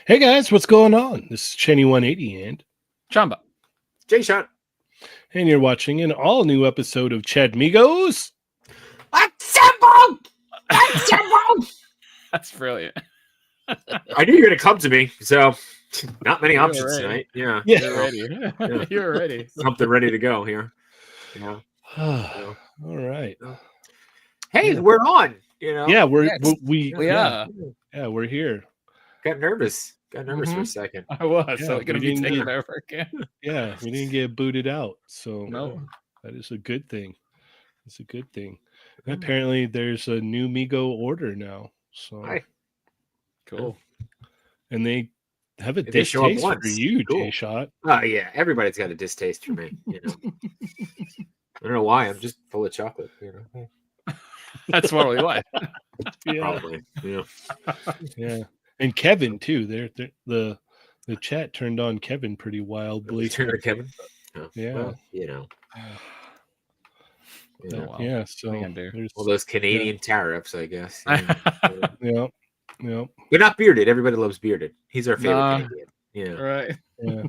Hey guys, what's going on? This is Cheynee180 and Chamba. Jshot. And you're watching an all-new episode of Chatmigos. That's brilliant. I knew you were going to come to me, so not many options tonight. Yeah. You're ready. Yeah. You're ready. Something ready to go here. Yeah. All right. Hey, we're on. You know. Yeah, we're here. Got nervous for a second. I was. So going to be taken over again. Yeah, we didn't get booted out, so no, that is a good thing. It's a good thing. And apparently, there's a new Migo order now. So cool. And they have a distaste for you, Jshot. Oh yeah, everybody's got a distaste for me. You know. I don't know why. I'm just full of chocolate. You know. That's what we like. Yeah. Probably. Yeah. Yeah. And Kevin too. The chat turned on Kevn pretty wildly. Turned on Kevn. Oh, yeah. Well, you know. Yeah. So there's all those Canadian tariffs, I guess. Yeah. We're not bearded. Everybody loves bearded. He's our favorite Canadian. Yeah. Right. Yeah.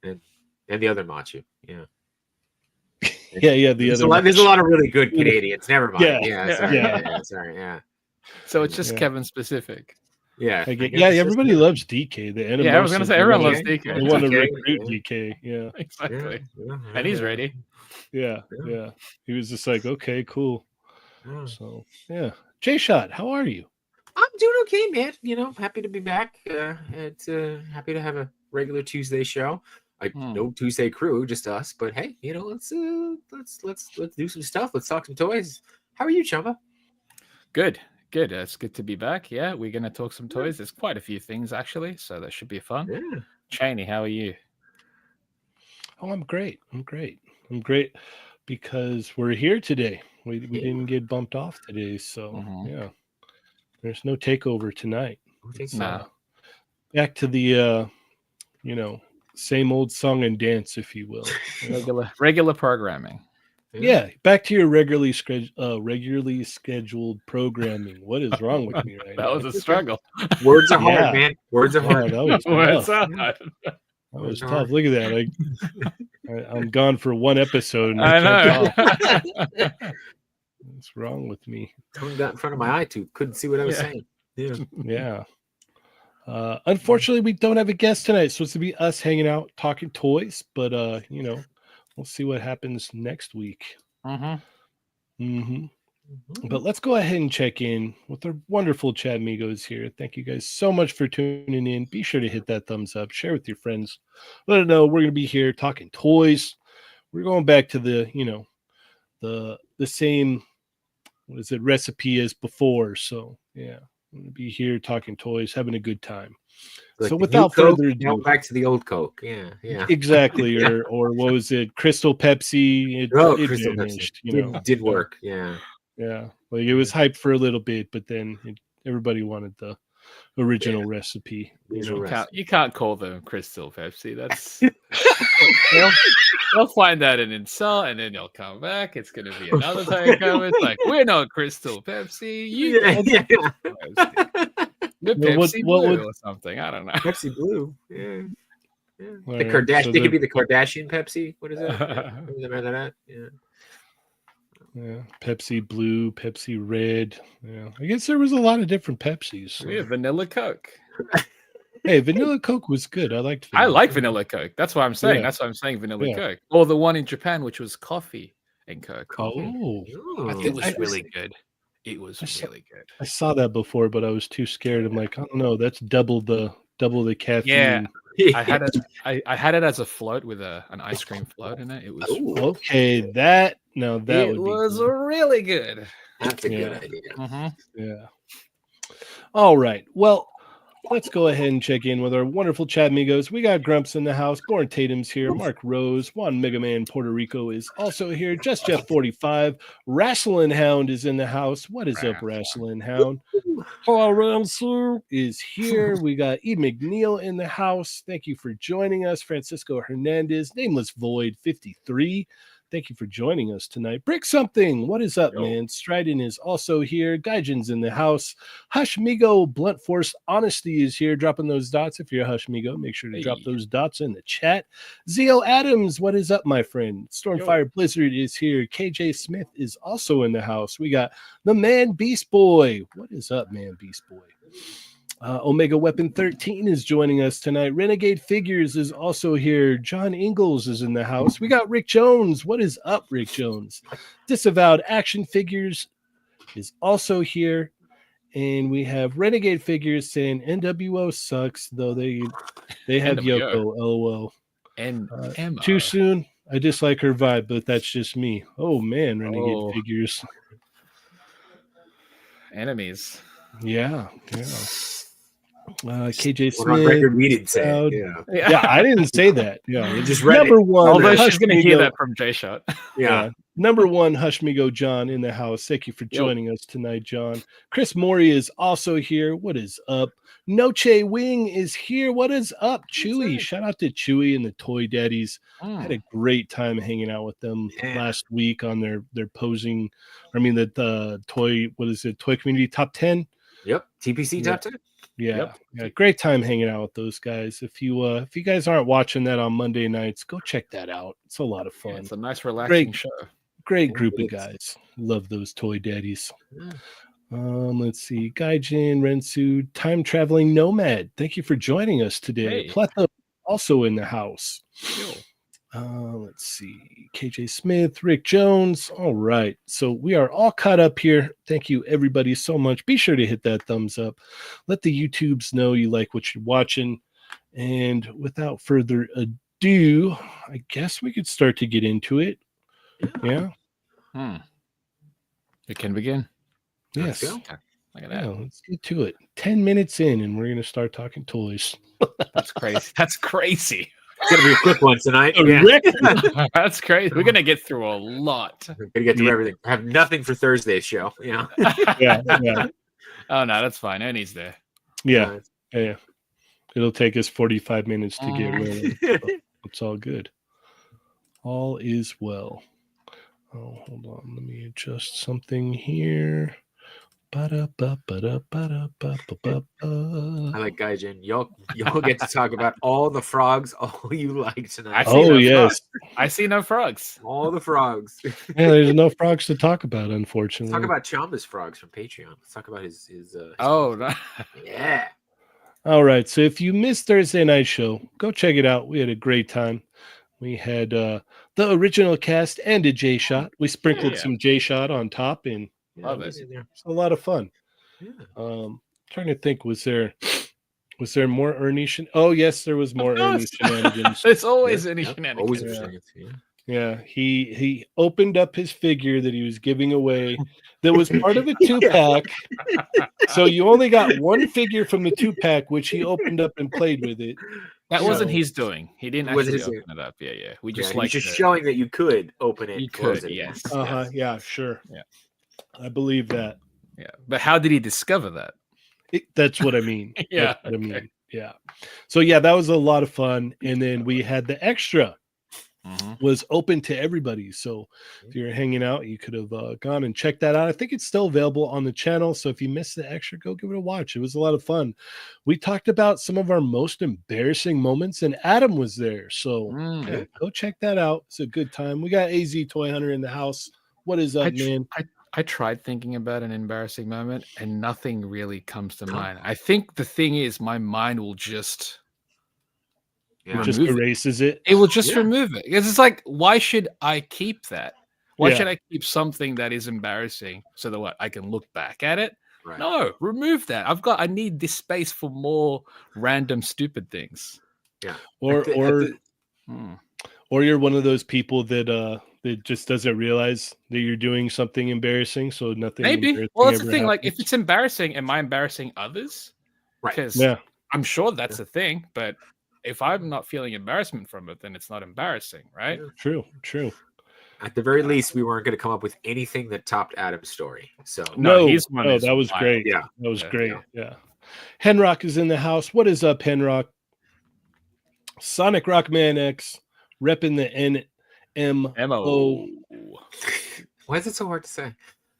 And the other Machu. Yeah. Yeah. There's a lot of really good Canadians. Never mind. Yeah. So it's just Kevin specific. Yeah. Everybody loves DK. I was going to say everyone loves DK. They want to recruit DK. Yeah. Exactly. And he's ready. Yeah. He was just like, okay, cool. So, yeah. Jshot, how are you? I'm doing okay, man. You know, happy to be back. It's happy to have a regular Tuesday show. No Tuesday crew, just us. But hey, you know, let's do some stuff. Let's talk some toys. How are you, Chamba? Good. good. It's good to be back. Yeah, we're going to talk some toys. There's quite a few things, actually, so that should be fun. Yeah. Cheynee, how are you? Oh, I'm great. I'm great because we're here today. We didn't get bumped off today, so yeah. There's no takeover tonight. It's, back to the same old song and dance, if you will. Regular programming. Yeah, back to your regularly scheduled programming. What is wrong with me right now? That was a struggle. Words are hard, man. Words are hard. That was Words tough. are hard. That was tough. Look at that. I'm gone for one episode. And I know. What's wrong with me? Tongue got in front of my eye too. Couldn't see what I was saying. Yeah. Unfortunately, we don't have a guest tonight. It's supposed to be us hanging out, talking toys, but we'll see what happens next week. But let's go ahead and check in with our wonderful Chatmigos here. Thank you guys so much for tuning in. Be sure to hit that thumbs up, share with your friends. Let them know we're going to be here talking toys. We're going back to the same recipe as before. So yeah. I'm going to be here talking toys, having a good time. Like so without further ado, back to the old Coke. Yeah. Exactly. Or what was it? Crystal Pepsi. It Crystal vanished, Pepsi. Did work. Yeah. Yeah. Like it was hyped for a little bit, but then everybody wanted the original recipe. You can't call them Crystal Pepsi. That's they'll find that an insult, and then they'll come back. It's going to be another takeover. It's like, we're not Crystal Pepsi. Pepsi Blue or something. I don't know. Pepsi Blue. Yeah. The Kardashian. It could be the Kardashian Pepsi. What is it? Remember that? Yeah. Pepsi Blue, Pepsi Red. Yeah. I guess there was a lot of different Pepsis. So. Yeah, Vanilla Coke. Hey, Vanilla Coke was good. I like Vanilla Coke. That's what I'm saying. That's why I'm saying Vanilla Coke. Or the one in Japan, which was coffee and Coke. It was really good. It was really good. I saw that before, but I was too scared. I'm like, oh no, that's double the caffeine. Yeah. I had it as a float with an ice cream float in it. It was okay. That was really good. That's a good idea. Yeah. All right. Well, let's go ahead and check in with our wonderful Chatmigos. We got Grumps in the house. Born Tatum's here. Mark Rose. Juan Mega Man Puerto Rico is also here. Just Jeff 45. Wrestling Hound is in the house. What is up, Wrestling Hound? Paul Ramsey is here. We got E. McNeil in the house. Thank you for joining us. Francisco Hernandez. Nameless Void 53. Thank you for joining us tonight. Brick Something, what is up, man? Stridon is also here. Gaijin's in the house. Hushmigo Blunt Force Honesty is here, dropping those dots. If you're a Hushmigo, make sure to drop those dots in the chat. Zio Adams, what is up, my friend? Stormfire Blizzard is here. KJ Smith is also in the house. We got the Man Beast Boy. What is up, Man Beast Boy? Omega Weapon 13 is joining us tonight. Renegade Figures is also here. John Ingalls is in the house. We got Rick Jones. What is up, Rick Jones? Disavowed Action Figures is also here. And we have Renegade Figures saying NWO sucks, though they have NWO. Yoko. LOL. And too soon. I dislike her vibe, but that's just me. Oh man, Renegade Figures. Enemies. Yeah. KJ Smith. On record, we didn't say. Yeah, I didn't say that. Yeah, you just read number one. Although she's going to hear that from Jshot. Yeah. Number one, Hushmigo John in the house. Thank you for joining us tonight, John. Chris Maury is also here. What is up? Noche Wing is here. What is up, Chewy? Shout out to Chewy and the Toy Daddies. I had a great time hanging out with them last week on their posing. I mean, the toy. What is it? Toy Community Top 10. Yep, TPC Top 10. Yeah, great time hanging out with those guys. If you guys aren't watching that on Monday nights, go check that out. It's a lot of fun. It's a nice, relaxing show. Great group of guys. Love those Toy Daddies. Let's see. Gaijin, Rensu, Time Traveling Nomad. Thank you for joining us today. Plethora also in the house. Let's see. KJ Smith, Rick Jones. All right. So we are all caught up here. Thank you, everybody, so much. Be sure to hit that thumbs up. Let the YouTubes know you like what you're watching. And without further ado, I guess we could start to get into it. Yeah. It can begin. Yes. Look at that. Yeah, let's get to it. 10 minutes in, and we're gonna start talking toys. That's crazy. That's crazy. It's gonna be a quick one tonight. That's crazy. We're gonna get through a lot. We're gonna get through everything. I have nothing for Thursday's show. Yeah. Oh no, that's fine. Ernie's there. Yeah. It'll take us 45 minutes to get rolling. It's all good. All is well. Oh, hold on. Let me adjust something here. I like Gaijin. Y'all get to talk about all the frogs all you like tonight. Yes. I see no frogs. All the frogs. Yeah, there's no frogs to talk about, unfortunately. Let's talk about Chamba's frogs from Patreon. Let's talk about his no. Yeah. All right. So if you missed Thursday night show, go check it out. We had a great time. We had the original cast and a Jshot. We sprinkled some Jshot on top, and love it. It's a lot of fun. Yeah. Trying to think, was there more Ernie? Oh, yes, there was more Ernie shenanigans. It's always Ernie shenanigans. Always Yeah, he opened up his figure that he was giving away. That was part of a 2-pack. So you only got one figure from the 2-pack, which he opened up and played with it. That wasn't his doing. He didn't actually open it up. Yeah. We just showing that you could open it. You could, yes. Yeah, sure. Yeah. I believe that. Yeah, but how did he discover that? That's what I mean. Yeah, I mean. Yeah. So yeah, that was a lot of fun. And then we had the extra was open to everybody. So if you're hanging out, you could have gone and checked that out. I think it's still available on the channel. So if you missed the extra, go give it a watch. It was a lot of fun. We talked about some of our most embarrassing moments, and Adam was there. So go check that out. It's a good time. We got AZ Toy Hunter in the house. What is up, man? I tried thinking about an embarrassing moment, and nothing really comes to mind. I think the thing is, my mind will just erases it. It will just remove it, because it's like, why should I keep that? Why should I keep something that is embarrassing so that I can look back at it? Right. No, remove that. I need this space for more random stupid things. Yeah. Or you're one of those people that just doesn't realize that you're doing something embarrassing. So nothing. Maybe. Well, that's the thing. Like, if it's embarrassing, am I embarrassing others? Right. Because I'm sure that's a thing, but if I'm not feeling embarrassment from it, then it's not embarrassing, right? True. At the very least, we weren't going to come up with anything that topped Adam's story. So that was great. Yeah, that was great. Yeah. Henrock is in the house. What is up, Henrock? Sonic Rockman X, repping the NMO. Why is it so hard to say?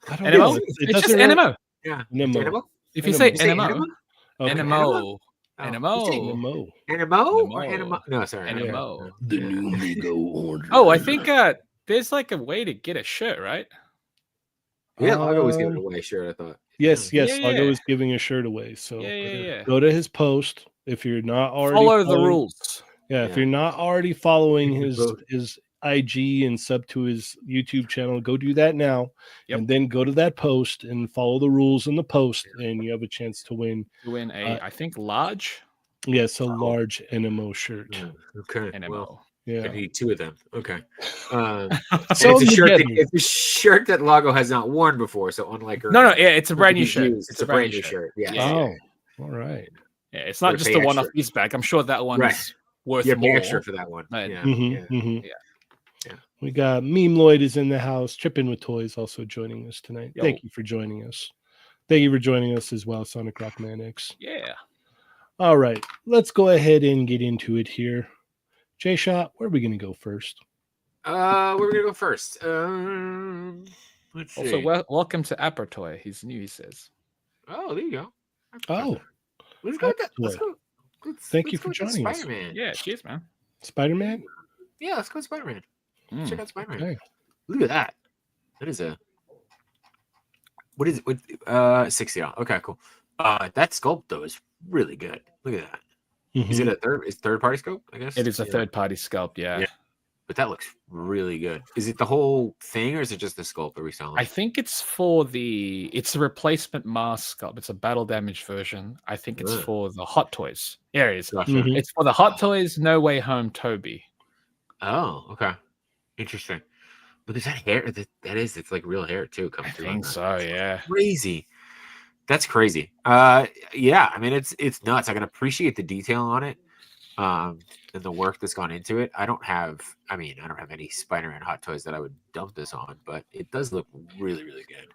I don't know. It's just NMO. Yeah. NMO. If you say NMO, NMO. NMO or NMO? No, sorry. NMO. The new Migo order. Oh, I think there's like a way to get a shirt, right? Yeah, Lago was giving away a shirt, I thought. Yes, Lago was giving a shirt away. So go to his post if you're not already follow the rules. Yeah, if you're not already following his IG and sub to his YouTube channel, go do that now. And then go to that post and follow the rules in the post, and you have a chance to win. You win I think large. Yes, a large NMO shirt. Okay. NMO. Well, yeah. I need 2 of them. Okay. So it's a shirt that Lago has not worn before. So unlike her, it's a brand new shirt. It's a brand new shirt. Yeah. Oh, all right. Yeah, it's not just a one-off piece back. I'm sure that one is worth more. Extra for that one. But, We got Meme Lloyd is in the house. Tripping with Toys also joining us tonight. Thank you for joining us. Thank you for joining us as well, Sonic Rockman X. Yeah. All right, let's go ahead and get into it here. Jshot, where are we going to go first? We're going to go first. Let's see. Also, welcome to Apertoy. He's new, he says. Oh, there you go. Oh, let's go. Thank you for joining us. Spider-Man. Yeah, cheers, man. Spider-Man? Yeah, let's go Spider-Man. Check out Spider-Man. Okay. Look at that. That is what is it? $60. Okay, cool. That sculpt though is really good. Look at that. Is it a third party sculpt? I guess it is a third party sculpt. Yeah. But that looks really good. Is it the whole thing, or is it just the sculpt that we saw? I think it's it's a replacement mask sculpt. It's a battle damage version. I think it's for the Hot Toys. Yeah, it is. Gotcha. It's for the Hot Toys No Way Home Toby. Oh, okay. Interesting. Look at that hair. It's like real hair too. Coming through. I think so. Yeah. Crazy. That's crazy. Yeah, I mean it's nuts. I can appreciate the detail on it, and the work that's gone into it. I don't have any Spider-Man hot toys that I would dump this on, but it does look really, really good.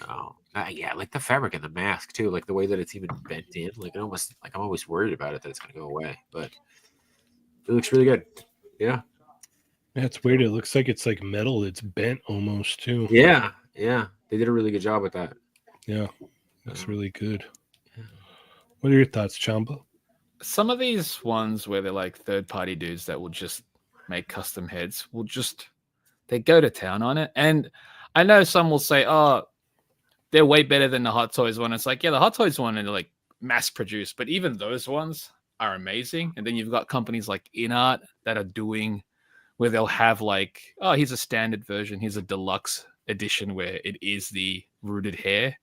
Oh, yeah, like the fabric and the mask too, like the way that it's even bent in. Like it almost like I'm always worried about it that it's gonna go away, but it looks really good. Yeah. Yeah, it's weird. It looks like it's like metal. It's bent almost too. Yeah, yeah. They did a really good job with that. Yeah, looks really good. What are your thoughts, Chamba? Some of these ones where they're like third-party dudes that will just make custom heads they go to town on it. And I know some will say, "Oh, they're way better than the Hot Toys one." It's like, yeah, the Hot Toys one are like mass produced, but even those ones are amazing. And then you've got companies like InArt that are doing where they'll have like, oh, here's a standard version, here's a deluxe edition where it is the rooted hair.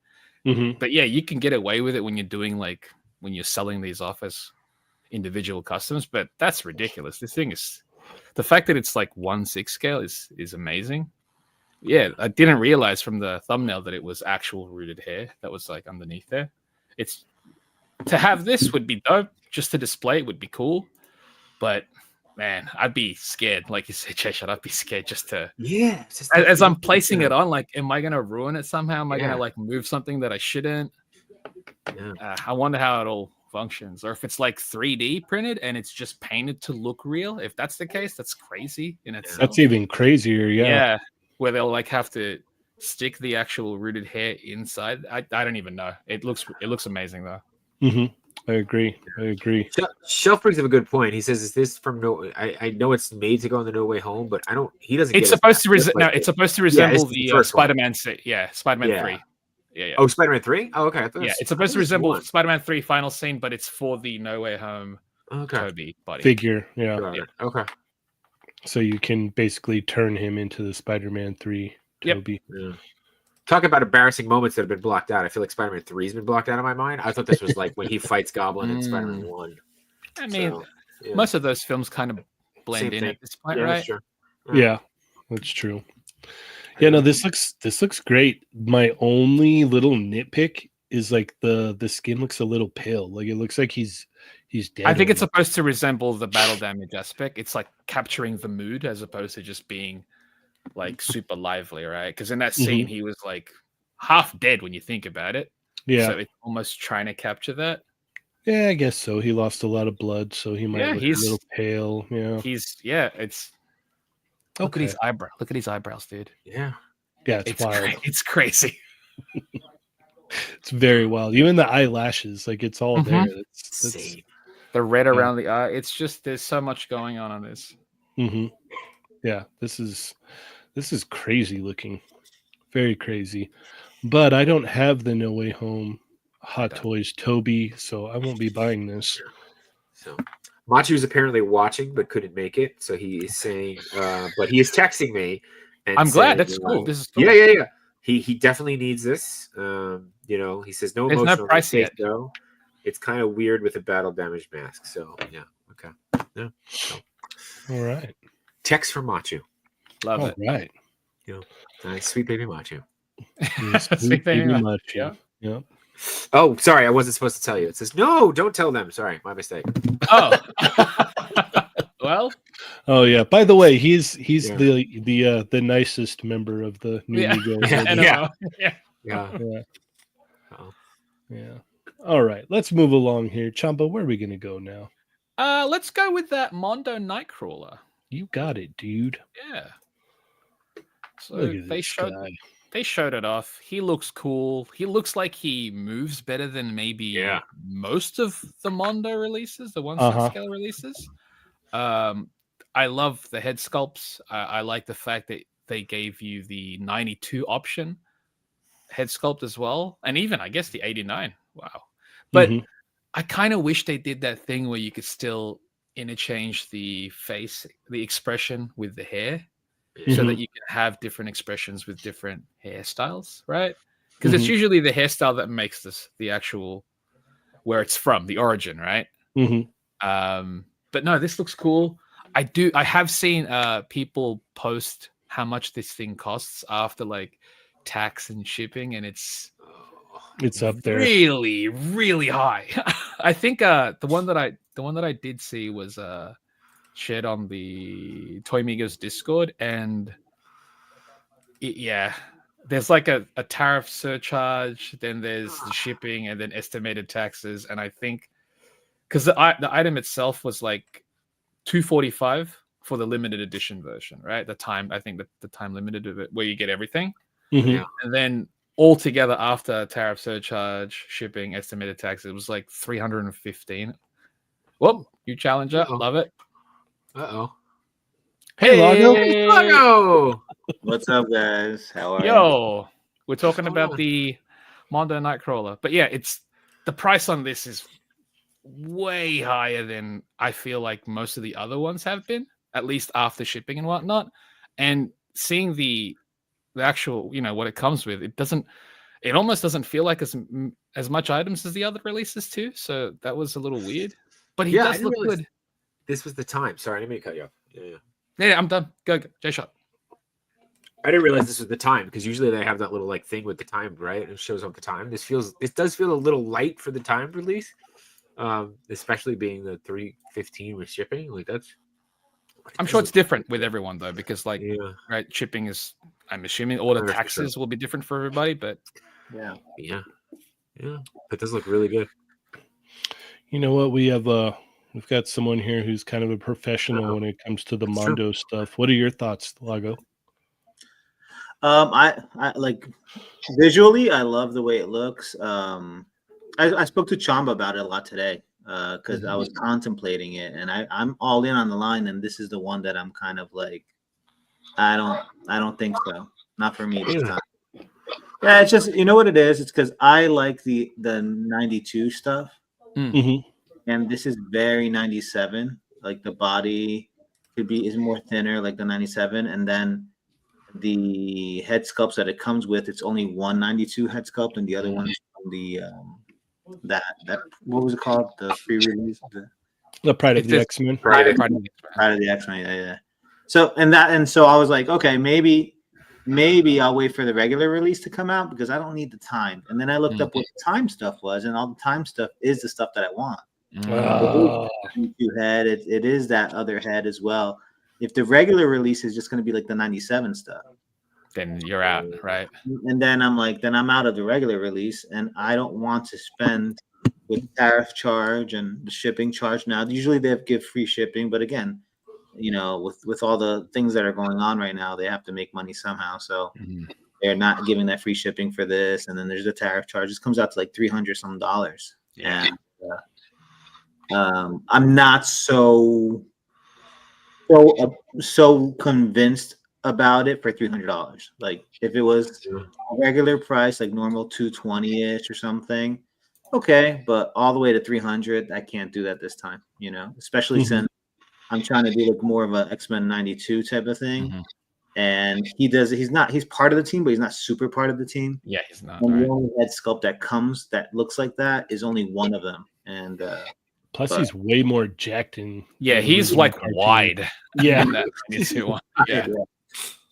Mm-hmm. But yeah, you can get away with it when you're doing like when you're selling these off as individual customs, but that's ridiculous. This thing is the fact that it's like 1/6 scale is amazing. Yeah, I didn't realize from the thumbnail that it was actual rooted hair that was like underneath there. It's to have this would be dope. Just to display it would be cool, but man, I'd be scared. Like you said, Jshot, I'd be scared just to. Yeah. As I'm placing it on, like, am I gonna ruin it somehow? Am I gonna Yeah. like move something that I shouldn't? Yeah. I wonder how it all functions, or if it's like 3D printed and it's just painted to look real. If that's the case, that's crazy in itself. That's even crazier. Yeah. Where they'll like have to stick the actual rooted hair inside. I don't even know. It looks amazing though. Mm-hmm. I agree. Shelf brings up a good point. He says, "Is this from No?" I know it's made to go on the No Way Home, but I don't. He doesn't. It's supposed to it's supposed to resemble the Spider-Man. Spider-Man 3. Yeah. Oh, Spider-Man 3. Oh, okay. It's supposed to resemble Spider-Man 3 final scene, but it's for the No Way Home Toby body figure. Yeah. Okay. So you can basically turn him into the Spider-Man 3 Toby. Yep. Yeah. Talk about embarrassing moments that have been blocked out. I feel like Spider-Man 3 has been blocked out of my mind. I thought this was like when he fights Goblin in Spider-Man 1. I mean, most of those films kind of blend in at this point, right? Sure. Yeah, that's true. Yeah, no, this looks great. My only little nitpick is like the skin looks a little pale. Like it looks like he's dead. I think it's supposed to resemble the battle damage aspect. It's like capturing the mood as opposed to just being like super lively, right? Because in that scene he was like half dead when you think about it. Yeah. So it's almost trying to capture that. Yeah, I guess so. He lost a lot of blood, so he might look a little pale. Yeah. Look at his eyebrow. Look at his eyebrows, dude. Yeah. Yeah, it's wild. It's crazy. It's very wild. Even the eyelashes, like it's all there. That's the red around the eye. It's just there's so much going on this. Mm-hmm. Yeah, this is crazy looking, very crazy. But I don't have the No Way Home Hot Toys Toby, so I won't be buying this. So Machu is apparently watching but couldn't make it, so he is saying, but he is texting me. And I'm glad. That's cool. This is cool. Yeah. He definitely needs this. He says no There's emotional no price yet. Though. It's kind of weird with a battle damage mask. So yeah, okay. Yeah. So. All right. Text from Machu. Love it. Right. Nice, sweet baby Machu. Sweet baby Machu. Yeah. Oh, sorry, I wasn't supposed to tell you. It says no, don't tell them. Sorry, my mistake. Oh. Well. Oh yeah. By the way, he's the nicest member of the new Migos. Yeah. All right, let's move along here. Chamba, where are we gonna go now? Let's go with that Mondo Nightcrawler. You got it, dude. Yeah. So they showed it off. He looks cool. He looks like he moves better than maybe most of the Mondo releases, the 1/6 scale releases. I love the head sculpts. I like the fact that they gave you the 92 option head sculpt as well, and even I guess the 89. Wow. But I kind of wish they did that thing where you could still interchange the face, the expression with the hair, so that you can have different expressions with different hairstyles, right? Because it's usually the hairstyle that makes this the actual where it's from, the origin, right? But no, this looks cool. I have seen people post how much this thing costs after like tax and shipping, and it's It's up there. Really, really high. I think the one that I did see was shared on the Toymigos Discord, and there's like a tariff surcharge, then there's the shipping, and then estimated taxes, and I think because the item itself was like $245 for the limited edition version, right? I think the time limited of it, where you get everything, Mhm. and then altogether after tariff surcharge, shipping, estimated taxes, it was like $315. Whoop, you challenger, Uh-oh. love it. Hey, Lago. Hey, Lago! What's up, guys? How are you? Yo, we're talking going about on? the Mondo Nightcrawler, but yeah, it's the price on this is way higher than I feel like most of the other ones have been, at least after shipping and whatnot. And seeing the actual, what it comes with, it almost doesn't feel like as much items as the other releases too. So that was a little weird. But he I does didn't look realize good. this was the time. Sorry, I didn't mean to cut you off. Yeah. Yeah, I'm done. Go, Jshot. I didn't realize this was the time because usually they have that little like thing with the time, right? It shows up the time. This does feel a little light for the timed release, especially being the 315 with shipping. Like I'm sure it's different with everyone though, because right, shipping is. I'm assuming all the 100%. taxes will be different for everybody, but yeah. It does look really good. You know what? We've got someone here who's kind of a professional when it comes to the That's Mondo stuff. What are your thoughts, Lago? I like visually, I love the way it looks. I spoke to Chamba about it a lot today because I was contemplating it, and I'm all in on the line, and this is the one that I'm kind of like, I don't think so. Not for me this time. Yeah, it's just, you know what it is? It's because I like the 92 stuff. Mm-hmm. And this is very 97. Like the body is more thinner, like the 97, and then the head sculpts that it comes with, it's only 192 head sculpt, and the other one is from the that what was it called? The pre-release, The Pride of the X-Men. Pride of the X-Men. Yeah. So I was like, okay, maybe I'll wait for the regular release to come out because I don't need the time. And then I looked up what the time stuff was, and all the time stuff is the stuff that I want. Head, it is that other head as well. If the regular release is just going to be like the 97 stuff, then you're out, right? And then I'm like, then I'm out of the regular release, and I don't want to spend with tariff charge and the shipping charge. Now, usually they give free shipping, but again, with all the things that are going on right now, they have to make money somehow. So they're not giving that free shipping for this, and then there's the tariff charge. This comes out to like $300 some. Yeah. And I'm not so convinced about it for $300. Like if it was a regular price, like normal 220-ish or something, okay, but all the way to 300, I can't do that this time. Especially since I'm trying to do like more of a X-Men 92 type of thing. And he's part of the team, but he's not super part of the team. Yeah, he's not. And the only head sculpt that looks like that is only one of them. And plus he's way more jacked and he's like wide. Yeah. Yeah.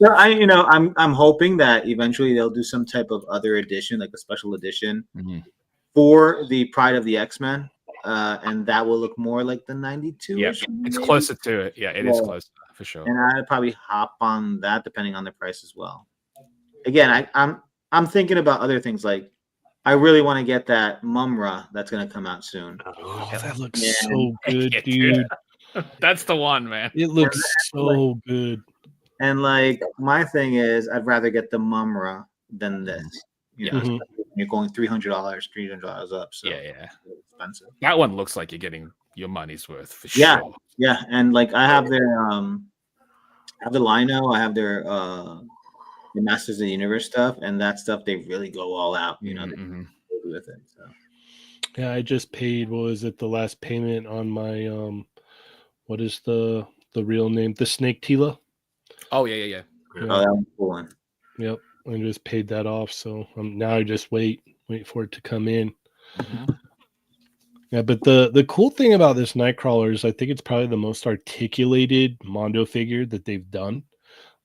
So I'm hoping that eventually they'll do some type of other edition, like a special edition for the Pride of the X-Men. And that will look more like the 92. Yeah, it's closer to it. Yeah, it is close for sure. And I'd probably hop on that depending on the price as well. Again, I'm thinking about other things like I really want to get that Mumra that's going to come out soon. Oh, that looks so good, dude. That's the one, man. It looks so good. And like my thing is, I'd rather get the Mumra than this. You're going $300 up. So yeah, it's expensive. That one looks like you're getting your money's worth for sure. Yeah, and like I have their the Lino, I have their the Masters of the Universe stuff, and that stuff they really go all out. With it. So. Yeah, I just paid. What was it? The last payment on my what is the real name? The Snake Tila. Oh yeah. Oh, that was a cool one. Yep, I just paid that off. So now I just wait for it to come in. Yeah, but the cool thing about this Nightcrawler is I think it's probably the most articulated Mondo figure that they've done.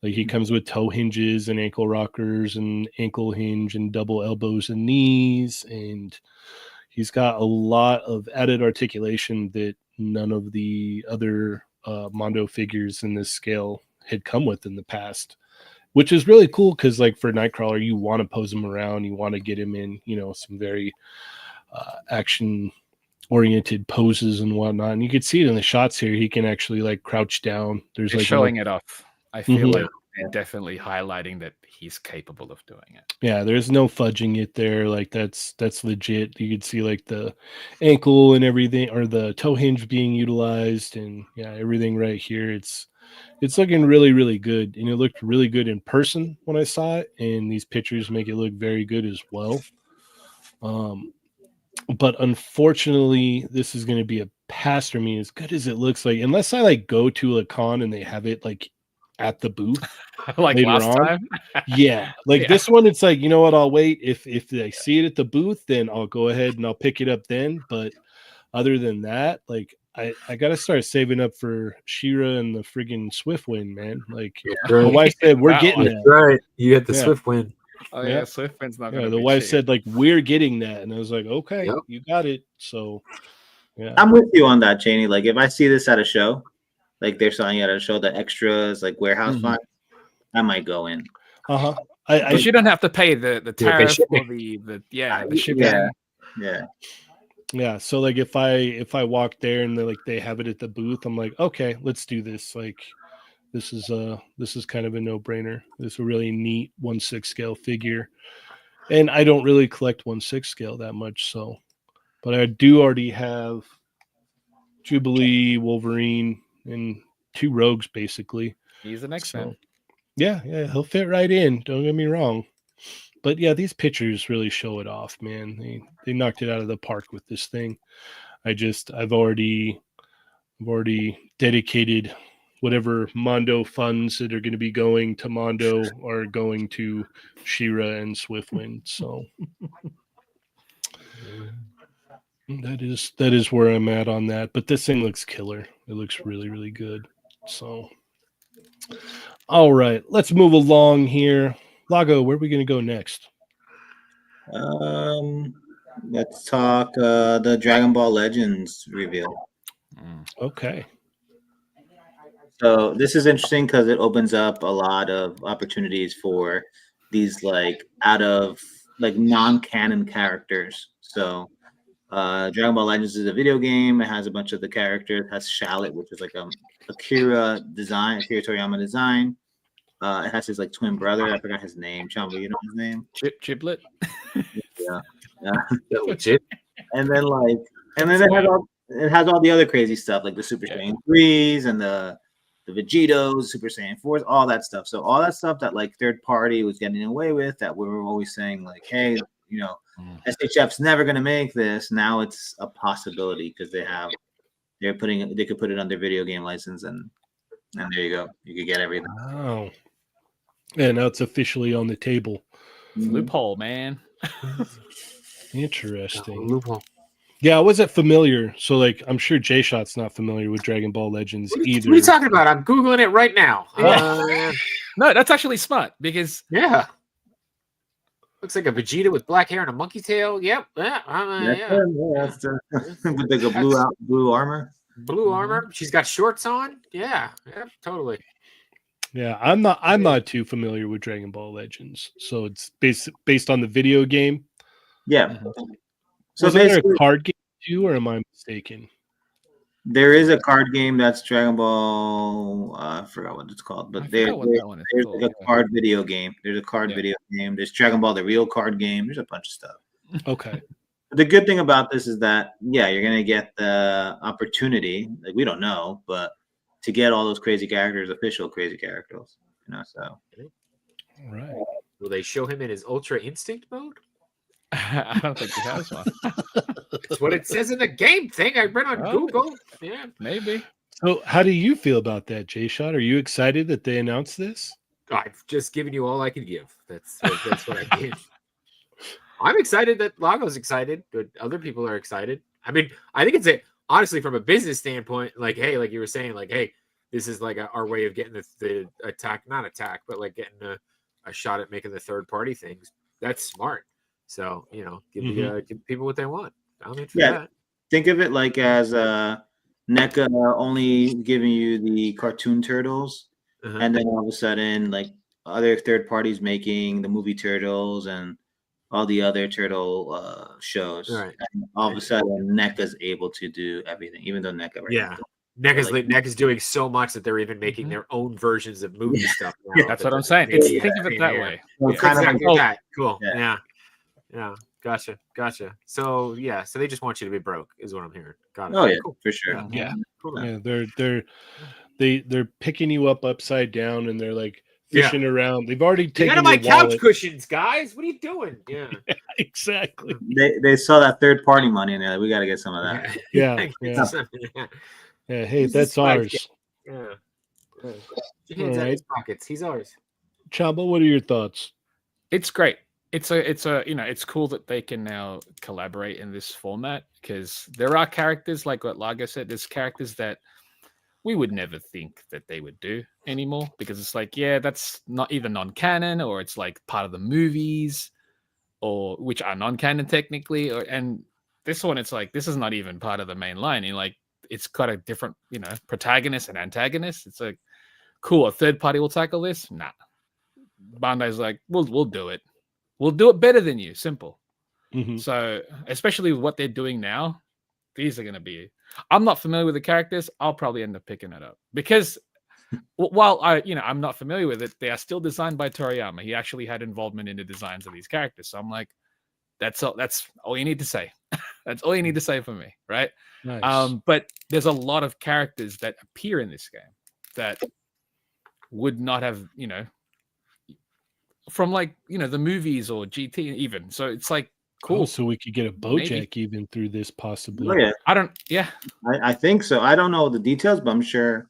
Like he comes with toe hinges and ankle rockers and ankle hinge and double elbows and knees, and he's got a lot of added articulation that none of the other Mondo figures in this scale had come with in the past, which is really cool because, like, for Nightcrawler, you want to pose him around, you want to get him in, some very action-oriented poses and whatnot. And you can see it in the shots here. He can actually like crouch down. There's They're like showing it off. I feel Mhm. like they're definitely highlighting that he's capable of doing it. Yeah, there's no fudging it there. Like that's legit. You could see like the ankle and everything, or the toe hinge being utilized, and yeah, everything right here. It's looking really, really good, and it looked really good in person when I saw it. And these pictures make it look very good as well. But unfortunately, this is going to be a pass for me. As good as it looks like, unless I like go to a con and they have it like at the booth Like later last on. time. Yeah, like Yeah. this one, it's like, you know what? I'll wait. If I see it at the booth, then I'll go ahead and I'll pick it up then. But other than that, like I gotta start saving up for She-Ra and the friggin' Swiftwind, man. Like Right. the wife said, we're That getting one. That's that. right. You had the Yeah. Swift win. Oh Yeah. yeah, Swiftwind's not Yeah, gonna the be wife cheap. said, like, we're getting that, and I was like, okay, Yep. you got it. So yeah, I'm with you on that, Cheney. Like if I see this at a show, like they're selling it at a show, the extras, like warehouse Mhm. finds, I might go in. I Because you don't have to pay the pay tariff or shipping. the shipping. Yeah. So like if I walk there and they have it at the booth, I'm like, okay, let's do this. Like this is kind of a no-brainer. This is a really neat 1/6 scale figure. And I don't really collect 1/6 scale that much, so but I do already have Jubilee, Wolverine, and 2 rogues basically. He's the next man. Yeah, he'll fit right in. Don't get me wrong. But yeah, these pictures really show it off, man. They knocked it out of the park with this thing. I've already dedicated whatever Mondo funds that are going to be going to Mondo are going to She-Ra and Swiftwind. So that is where I'm at on that. But this thing looks killer. It looks really, really good. So all right, let's move along here. Lago, where are we going to go next? Let's talk the Dragon Ball Legends reveal. Okay. So this is interesting because it opens up a lot of opportunities for these like out of like non-canon characters. So Dragon Ball Legends is a video game. It has a bunch of the characters. It has Shallot, which is like Akira Toriyama design. It has his like twin brother. I forgot his name. Chamba, you know his name? Chiblet. Yeah. Legit. And then it has all the other crazy stuff like the Super Saiyan 3s and the Vegetos, Super Saiyan 4s, all that stuff. So all that stuff that like third party was getting away with, that we were always saying like, hey, SHF's never gonna make this. Now it's a possibility because they could put it on their video game license and there you go. You could get everything. Wow. Yeah, now it's officially on the table. Loophole, man. Interesting. Loophole. Yeah, I wasn't familiar. So, like, I'm sure Jshot's not familiar with Dragon Ball Legends either. What are you talking about? I'm Googling it right now. No, that's actually smart because looks like a Vegeta with black hair and a monkey tail. Yep. That's with like a blue armor. Blue armor. She's got shorts on. Yeah, totally. Yeah, I'm not too familiar with Dragon Ball Legends. So it's based on the video game. Yeah. So was there a card game too, or am I mistaken? There is a card game that's Dragon Ball. I forgot what it's called, but there's like a card video game. There's a card video game. There's Dragon Ball the real card game. There's a bunch of stuff. Okay. The good thing about this is that you're gonna get the opportunity. Like we don't know, but to get all those crazy characters, official crazy characters. So. All right. Will they show him in his Ultra Instinct mode? I don't think he has one. That's what it says in the game thing I read on Google. Yeah, maybe. So, how do you feel about that, Jshot? Are you excited that they announced this? I've just given you all I could give. That's what I did. I'm excited that Lago's excited, but other people are excited. I mean, I think honestly from a business standpoint, like, hey, like you were saying, like, hey, this is like our way of getting the attack, not attack, but like getting a shot at making the third party things. That's smart. So give people what they want. I'm in for that. Think of it like as NECA only giving you the cartoon turtles, and then all of a sudden, like other third parties making the movie Turtles and all the other turtle shows. Right. And all of a sudden, NECA's able to do everything, even though NECA. NECA's doing so much that they're even making their own versions of movie stuff now. That's what I'm saying. Think of it that way. Kind of like that. Cool. Yeah. Gotcha. So so they just want you to be broke, is what I'm hearing. Got it. Oh yeah, cool. for sure. Yeah. Cool. Yeah, they're picking you up upside down, and they're like fishing around. They've already taken out of my couch wallet. cushions, guys. What are you doing? Yeah, exactly. They saw that third party money, and they're like, we got to get some of that. Yeah. Hey, that's ours. Yeah. All Hands out his pockets. He's ours. Chamba, what are your thoughts? It's great. It's it's cool that they can now collaborate in this format, because there are characters like what Lago said. There's characters that we would never think that they would do anymore, because it's like, that's not either non-canon, or it's like part of the movies, or which are non-canon technically. And this one, it's like, this is not even part of the main line. And like, it's got a different, protagonist and antagonist. It's like, cool. A third party will tackle this. Nah. Bandai's like, we'll do it. We'll do it better than you. Simple. So, especially with what they're doing now, these are going to be. I'm not familiar with the characters. I'll probably end up picking it up, because while I'm not familiar with it, they are still designed by Toriyama. He actually had involvement in the designs of these characters. So I'm like, that's all you need to say. That's all you need to say for me, right? Nice. But there's a lot of characters that appear in this game that would not have, from like the movies or GT even. So it's like cool. So we could get a Bojack even through this possibly. Oh, yeah. I don't. Yeah, I think so. I don't know the details, but I'm sure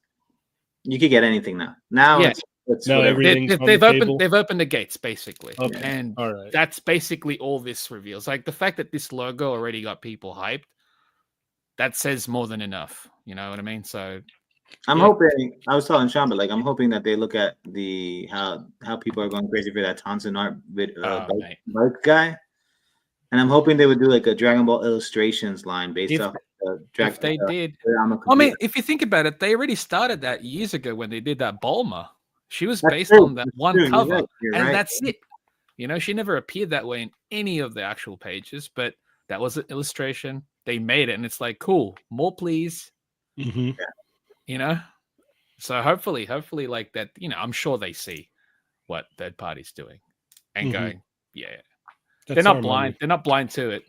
you could get anything now. Now it's now everything's they've opened the gates basically, and all right. That's basically all this reveals. Like the fact that this logo already got people hyped, that says more than enough. You know what I mean? So I'm hoping. I was telling Chamba, like, I'm hoping that they look at the how people are going crazy for that Tonson art with bike guy, and I'm hoping they would do like a Dragon Ball illustrations line based off. If they did, I mean, if you think about it, they already started that years ago when they did that Bulma. She was based on that one cover, and that's it. She never appeared that way in any of the actual pages, but that was an illustration. They made it, and it's like, cool, more please. So hopefully like that, I'm sure they see what third party's doing and going, they're not blind. They're not blind to it.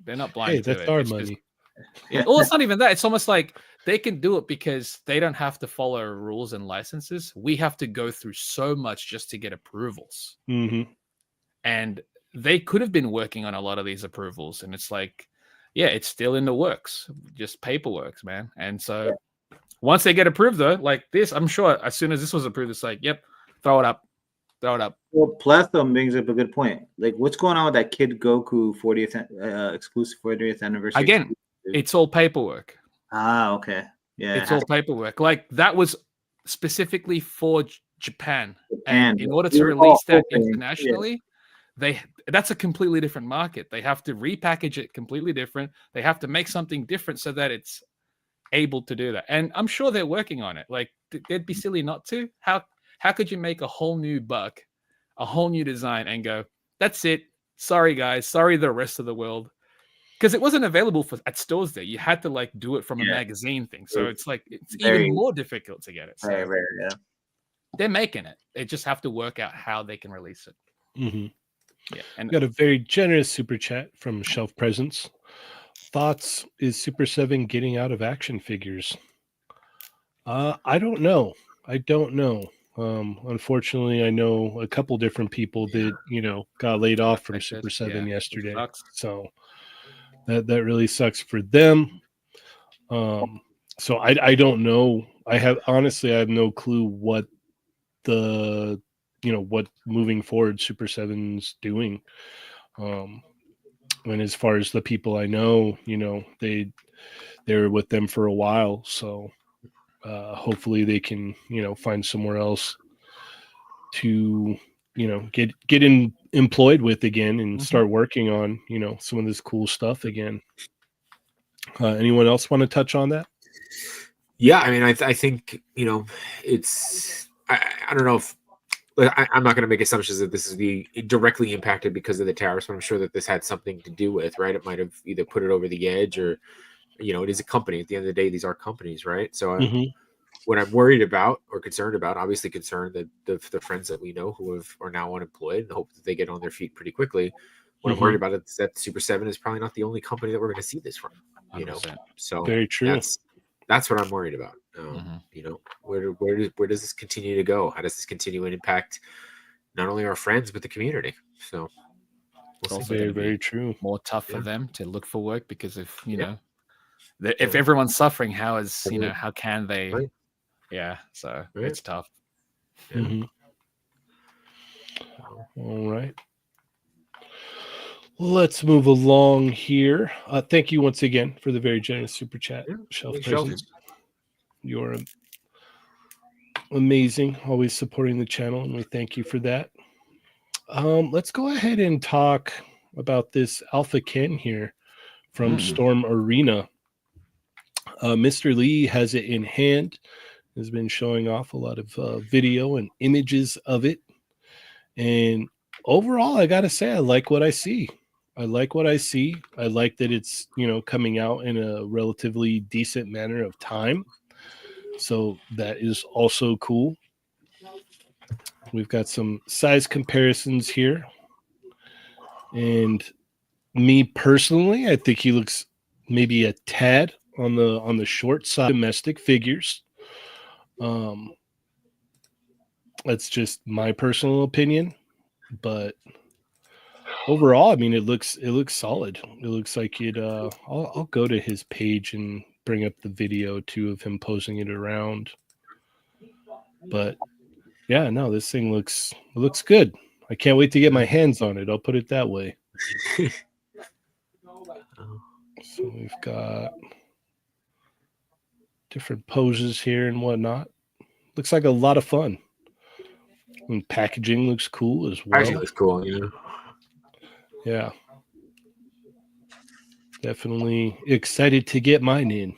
They're not blind to it. That's our money. Well, it's not even that. It's almost like they can do it because they don't have to follow rules and licenses. We have to go through so much just to get approvals. And they could have been working on a lot of these approvals. And it's like, it's still in the works. Just paperwork, man. And so once they get approved, though, like this, I'm sure as soon as this was approved, it's like, yep, throw it up. Well, Plethum brings up a good point. Like, what's going on with that Kid Goku 40th exclusive 40th anniversary? Again, it's all paperwork. Okay. Yeah. It's all paperwork. Like, that was specifically for Japan. And in order to release that internationally, that's a completely different market. They have to repackage it completely different. They have to make something different so that it's able to do that. And I'm sure they're working on it. Like, they'd be silly not to. How could you make a whole new buck, a whole new design, and go, that's it. Sorry, guys. Sorry, the rest of the world. Because it wasn't available at stores there. You had to like do it from a magazine thing. So it's like, it's even more difficult to get it. So very rare, they're making it. They just have to work out how they can release it. And got a very generous super chat from Shelf Presence. Thoughts, is Super 7 getting out of action figures? I don't know. Unfortunately, I know a couple different people that got laid off from Super 7 yesterday. So that really sucks for them. So I don't know. I have no clue what what moving forward Super 7's doing. And as far as the people I know, they were with them for a while. So Hopefully they can, find somewhere else to, get employed with again and start working on, some of this cool stuff again. Anyone else want to touch on that? Yeah, I mean, I think it's I don't know if I'm not going to make assumptions that this is directly impacted because of the tariffs, but I'm sure that this had something to do with, right? It might have either put it over the edge or, it is a company. At the end of the day, these are companies, right? So what I'm worried about or concerned about, obviously concerned that the friends that we know who are now unemployed and hope that they get on their feet pretty quickly. What I'm worried about is that Super 7 is probably not the only company that we're going to see this from, 100%. So very true. That's what I'm worried about. Where does this continue to go? How does this continue to impact not only our friends but the community? So It's also very, very true. More tough for them to look for work because if if everyone's suffering, how can they? Right. Yeah, so it's tough. Yeah. All right. Let's move along here. Thank you once again for the very generous super chat, Shelf Presence. You're amazing, always supporting the channel, and we thank you for that. Let's go ahead and talk about this Alpha Ken here from Storm Arena. Mr. Lee has it in hand, has been showing off a lot of video and images of it. And overall, I got to say, I like what I see. I like that it's, coming out in a relatively decent manner of time. So that is also cool. We've got some size comparisons here. And me personally, I think he looks maybe a tad on the short side of domestic figures. That's just my personal opinion, but overall, I mean, it looks solid. It looks like it. I'll go to his page and bring up the video too of him posing it around. But yeah, no, this thing looks good. I can't wait to get my hands on it. I'll put it that way. So we've got different poses here and whatnot. Looks like a lot of fun. And packaging looks cool as well. Packaging looks cool, Yeah. Definitely excited to get mine in.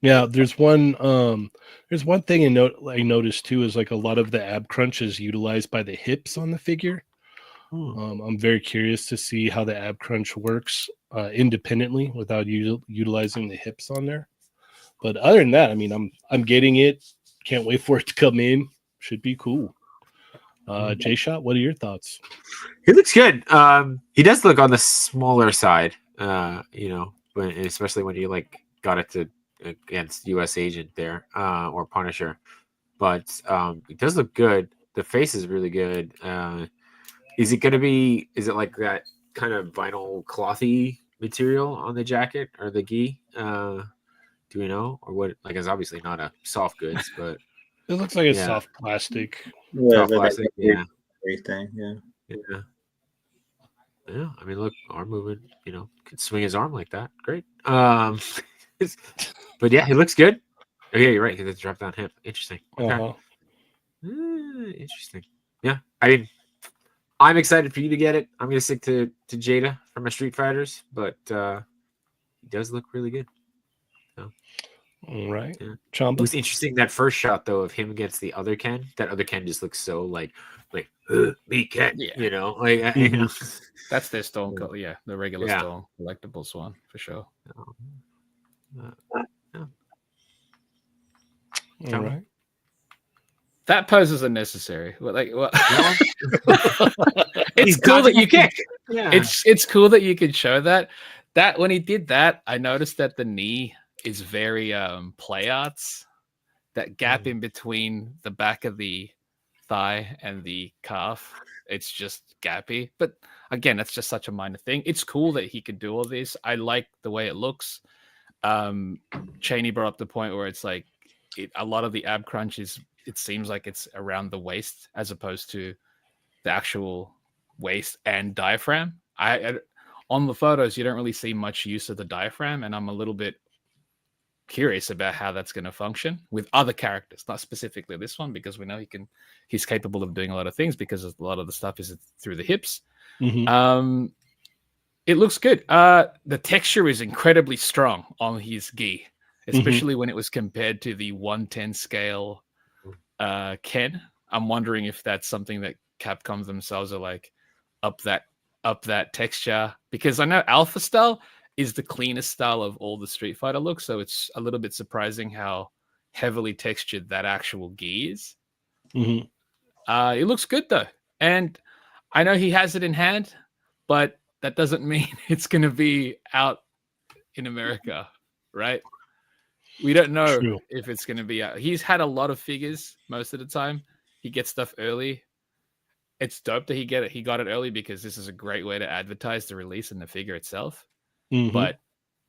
Yeah, there's one thing I noticed too is like a lot of the ab crunch is utilized by the hips on the figure. I'm very curious to see how the ab crunch works independently without utilizing the hips on there. But other than that, I mean, I'm getting it. Can't wait for it to come in. Should be cool. Jshot, what are your thoughts? He looks good. He does look on the smaller side, especially when you got it to against US Agent there, or Punisher. But it does look good. The face is really good. Is it like that kind of vinyl clothy material on the jacket or the gi? Do we know? Or what? Like, it's obviously not a soft goods, but it looks like a soft plastic. Yeah, soft plastic. Yeah. Everything. Yeah. Yeah. I mean, look, arm movement. Could swing his arm like that. Great. But yeah, he looks good. Oh yeah, you're right. He has a drop down hip. Interesting. Okay. Interesting. Yeah. I mean, I'm excited for you to get it. I'm gonna stick to Jada from my Street Fighters, but he does look really good. So, all right. Yeah. Chamba? It was interesting that first shot though of him against the other Ken. That other Ken just looks so like me Ken. Yeah. That's their Stone Cold. Yeah, the regular Stone collectibles one for sure. All right. That pose is unnecessary. It's He's cool that you can. Yeah. It's cool that you can show that. That when he did that, I noticed that the knee is very play arts. That gap in between the back of the thigh and the calf, it's just gappy. But again, that's just such a minor thing. It's cool that he could do all this. I like the way it looks. Cheynee brought up the point where it's like a lot of the ab crunch is. It seems like it's around the waist as opposed to the actual waist and diaphragm. I on the photos, you don't really see much use of the diaphragm, and I'm a little bit curious about how that's going to function with other characters, not specifically this one, because we know he's capable of doing a lot of things because a lot of the stuff is through the hips. Mhm. It looks good. The texture is incredibly strong on his gi, especially when it was compared to the 110 scale Ken. I'm wondering if that's something that Capcom themselves are like up that texture, because I know Alpha style is the cleanest style of all the Street Fighter looks, so it's a little bit surprising how heavily textured that actual gi is. Mhm. It looks good though, and I know he has it in hand, but that doesn't mean it's going to be out in America, right? We don't know True. if it's going to be out. He's had a lot of figures most of the time. He gets stuff early. It's dope that he got it early, because this is a great way to advertise the release and the figure itself. Mhm. But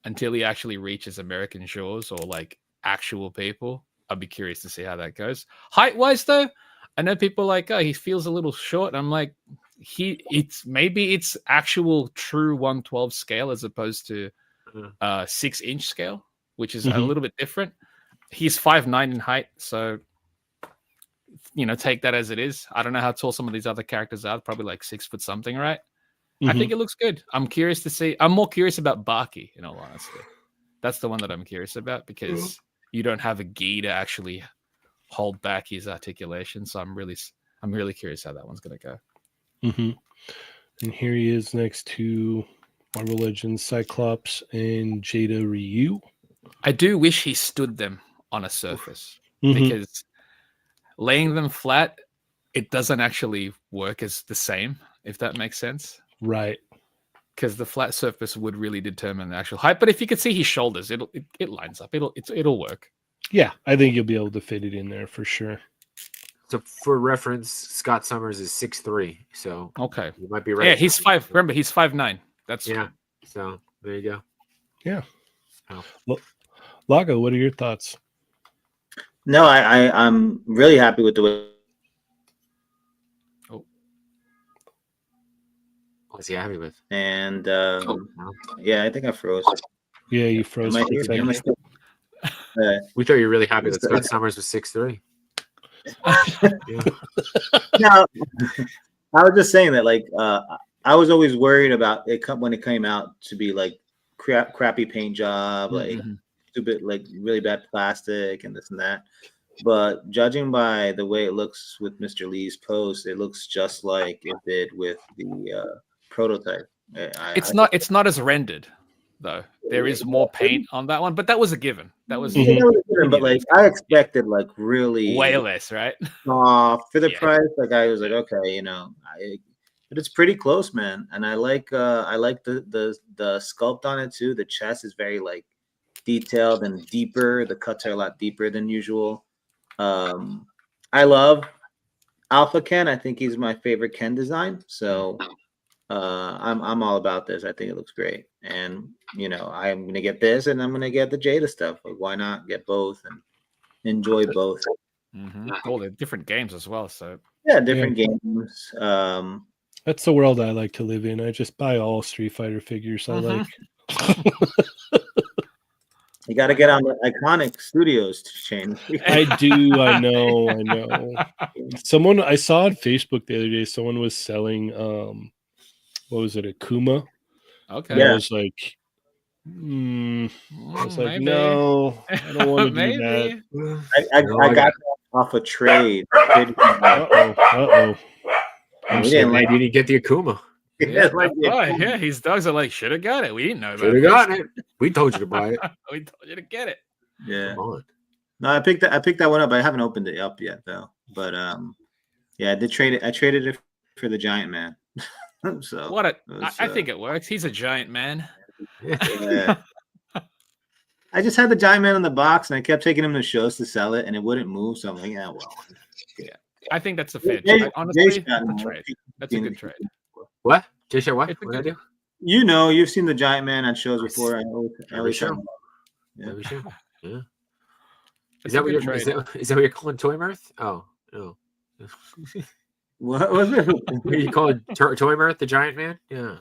until he actually reaches American shores or like actual people, I'd be curious to see how that goes. Height wise, though, I know people are like, oh, he feels a little short. I'm like, it's actual true 112 scale as opposed to 6-inch scale, which is a little bit different. He's 5'9" in height, so take that as it is. I don't know how tall some of these other characters are, probably like 6 foot something, right? I think it looks good. I'm curious to see. I'm more curious about Baki, in all honesty. That's the one that I'm curious about, because you don't have a gi to actually hold back his articulation. So I'm really curious how that one's gonna go. And here he is next to Marvel Legends Cyclops and Jada Ryu. I do wish he stood them on a surface, because laying them flat, it doesn't actually work as the same, if that makes sense. Right. Because the flat surface would really determine the actual height. But if you could see his shoulders, it lines up. It'll work. Yeah, I think you'll be able to fit it in there for sure. So for reference, Scott Summers is 6'3", so okay, you might be right. Yeah, he's 5. Remember, he's 5'9". That's So there you go. Yeah. Oh. Well, Lago, what are your thoughts? No, I'm really happy with the way. What's he happy with? And yeah, I think I froze. Yeah, you froze for a second. We thought you were really happy that Scott Summers was 6'3". No, I was just saying that, like, I was always worried about it when it came out to be like crappy paint job, like stupid, like really bad plastic and this and that. But judging by the way it looks with Mr. Lee's post, it looks just like it did with the prototype. It's not as rendered though. There is more paint on that one, but that was a given. That was, but like I expected, like really way less, right? For the price. Like I was like, okay, but it's pretty close, man. And I like the sculpt on it too. The chest is very like detailed and deeper. The cuts are a lot deeper than usual. I love Alpha Ken. I think he's my favorite Ken design. So I'm all about this. I think it looks great. And I'm gonna get this and I'm gonna get the Jada stuff. Like, why not get both and enjoy both? All the different games as well. So yeah, different games. That's the world I like to live in. I just buy all Street Fighter figures I like. You got to get on the iconic studios to change. I do. I know. Someone I saw on Facebook the other day, someone was selling, what was it, a Kuma? Okay. Yeah. I was like, maybe. No, I don't want to do that. I got off a trade. Uh-oh. We didn't get the Akuma. Yeah, his dogs are like, should have got it. We didn't know about it. Should have gotten it. We told you to buy it. We told you to get it. Yeah. No, I picked that one up. I haven't opened it up yet though. But yeah, I traded it for the Giant Man. So I think it works. He's a giant man. Yeah. I just had the Giant Man in the box and I kept taking him to shows to sell it and it wouldn't move. So I'm like, yeah, well. Yeah. I think that's a fair trade. Honestly, that's a trade. That's a good trade. What? Jshot, what? What did I do? You've seen the Giant Man on shows before. Every show. Yeah. Is that what you're calling Toy Mirth? Oh, no. What was it? Are you calling Toy Mirth the Giant Man? Yeah.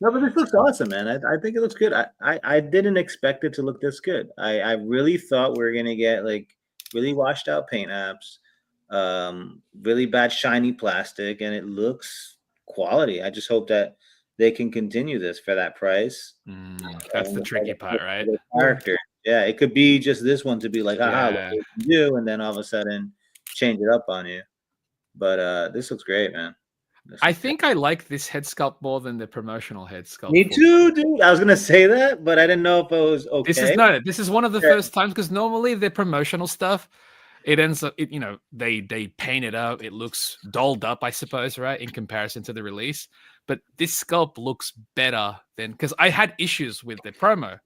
No. No, but this looks awesome, man. I think it looks good. I didn't expect it to look this good. I really thought we were gonna get like really washed out paint apps, really bad shiny plastic, and it looks quality. I just hope that they can continue this for that price. That's the tricky part, right? The character. Yeah, it could be just this one to be like, haha, look Yeah. what you can do, and then all of a sudden change it up on you. But this looks great, man. I think I like this head sculpt more than the promotional head sculpt. Me too, dude. I was gonna say that, but I didn't know if it was okay. This is one of the first times because normally the promotional stuff, it ends up, they paint it up. It looks dolled up, I suppose, right, in comparison to the release. But this sculpt looks better than because I had issues with the promo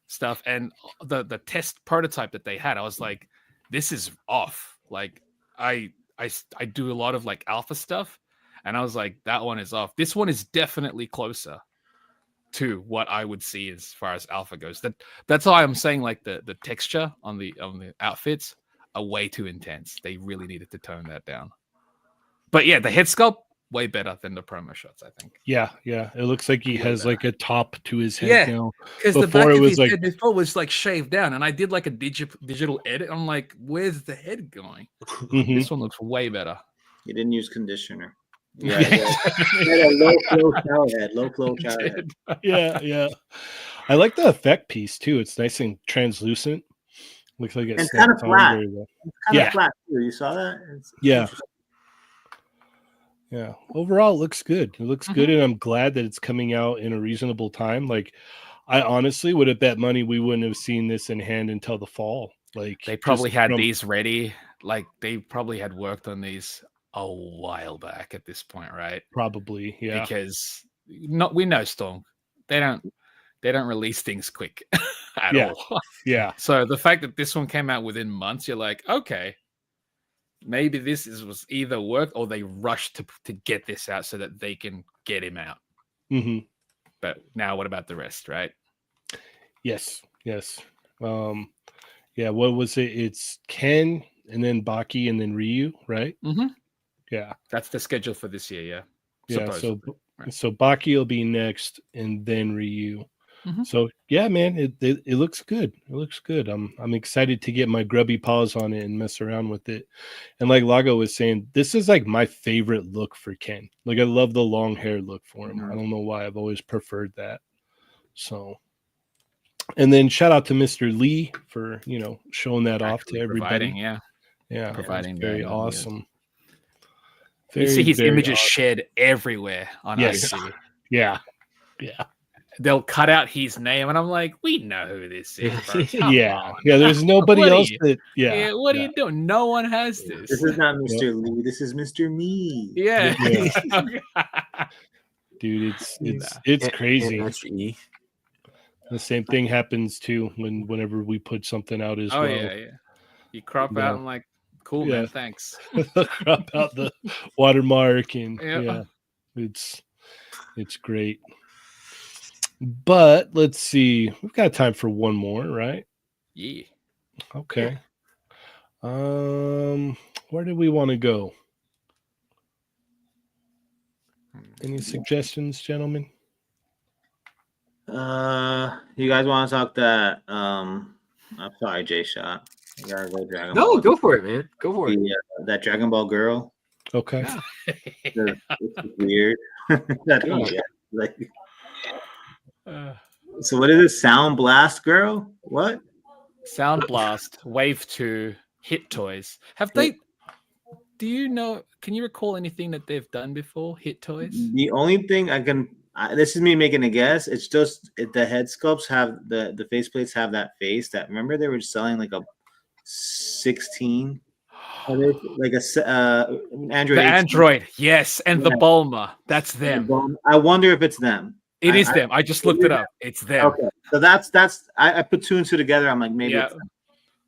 stuff and the test prototype that they had. I was like, this is off. Like I do a lot of like alpha stuff. And I was like, that one is off. This one is definitely closer to what I would see as far as alpha goes. That's why I'm saying like the texture on the outfits are way too intense. They really needed to tone that down. But yeah, the head sculpt way better than the promo shots, I think. Yeah. It looks like he has like a top to his head now. Because the back of his head before was like shaved down, and I did like a digital edit. I'm like, where's the head going? This one looks way better. You didn't use conditioner. Yeah, low flow shower head. Yeah. I like the effect piece too. It's nice and translucent. Looks like it's kind of flat. Well. It's kind of flat too. You saw that? Yeah. Overall, it looks good. It looks good, and I'm glad that it's coming out in a reasonable time. Like, I honestly would have bet money we wouldn't have seen this in hand until the fall. Like, they probably had these ready. Like, they probably had worked on these a while back at this point, right? Probably, yeah. Because we know Storm, they don't release things quick at all. Yeah. So the fact that this one came out within months, you're like, okay, maybe this was either work or they rushed to get this out so that they can get him out. But now, what about the rest, right? Yes. Yeah. What was it? It's Ken and then Baki and then Ryu, right? Yeah, that's the schedule for this year. Yeah. So Baki will be next, and then Ryu. So yeah, man, it looks good. It looks good. I'm excited to get my grubby paws on it and mess around with it. And like Lago was saying, this is like my favorite look for Ken. Like I love the long hair look for him. I don't know why. I've always preferred that. So, and then shout out to Mr. Lee for showing that off to everybody. Providing very awesome. You see his images shared everywhere on IC. Yeah. They'll cut out his name, and I'm like, we know who this is. Bro. Yeah. There's nobody else that. Yeah. What are you doing? No one has this. This is not Mr. Lee. This is Mr. Me. Yeah. Dude, it's crazy. The same thing happens too whenever we put something out as well. Yeah. You crop out and like, cool, man, thanks. Crop out the watermark and it's great. But let's see. We've got time for one more, right? Yeah. Okay. Where do we want to go? Any suggestions, gentlemen? You guys want to talk that? I'm sorry, Jshot. You gotta go Dragon Ball. No, go for it, man. Go for it. That Dragon Ball girl. Okay. It's weird. So what is it? Sound Blast girl? What? Sound Blast Wave 2 Hit Toys. Have they? Do you know? Can you recall anything that they've done before? Hit Toys. The only thing I can. This is me making a guess. It's just the head sculpts have the faceplates have that face that. Remember they were selling like a 16. Like a Android. The Android, yes, and the Bulma. That's them. I wonder if it's them. It is them. I just looked it up. It's them. Okay, so that's. I put two and two together. I'm like maybe. It's them.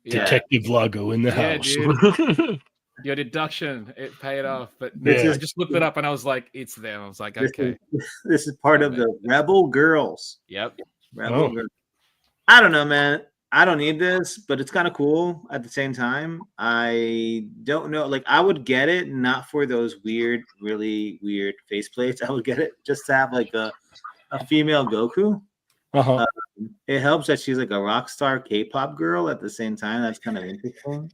Detective Lago in the house. Dude. Your deduction, it paid off. But I just looked it up and I was like, it's them. I was like, okay. This is part of the Rebel Girls. Yep. Rebel Girls. I don't know, man. I don't need this, but it's kind of cool at the same time. I don't know. Like, I would get it not for those weird, really weird faceplates. I would get it just to have like a a female Goku. Uh-huh. It helps that she's like a rock star K-pop girl at the same time. That's kind of interesting.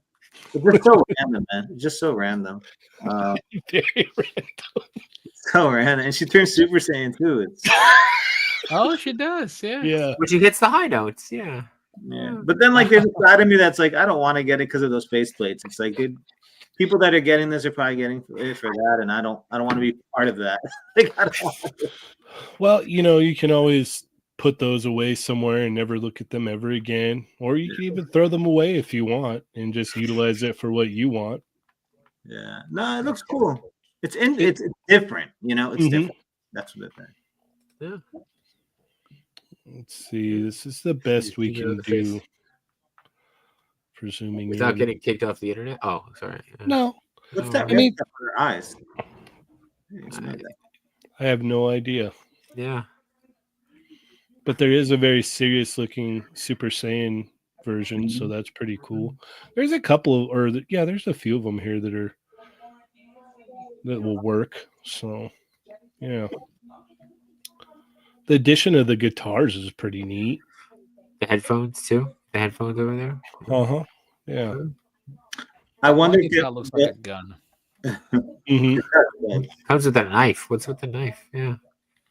It's just so random, man. It's just so random. Very random. So random. And she turns Super Saiyan too. It's Oh, she does. Yeah. Yeah. But she hits the high notes. Yeah. yeah. But then like there's a side of me that's like, I don't want to get it because of those face plates. It's like, dude, people that are getting this are probably getting it for that, and I don't want to be part of that. Like, I don't want to. Well, you can always put those away somewhere and never look at them ever again. Or you can even throw them away if you want and just utilize it for what you want. Yeah. No, it looks cool. It's different, it's different. That's what it is. Yeah. Let's see. This is the best we can do. Presuming Without getting kicked off the internet. Oh, sorry. No. What's that? I mean, for her eyes. I have no idea. Yeah. But there is a very serious looking Super Saiyan version, so that's pretty cool. There's a couple there's a few of them here that will work. So yeah. The addition of the guitars is pretty neat. The headphones too. The headphones over there. Uh-huh. Yeah. I wonder if that looks like a gun. Mm-hmm. Comes with a knife. What's with the knife? Yeah.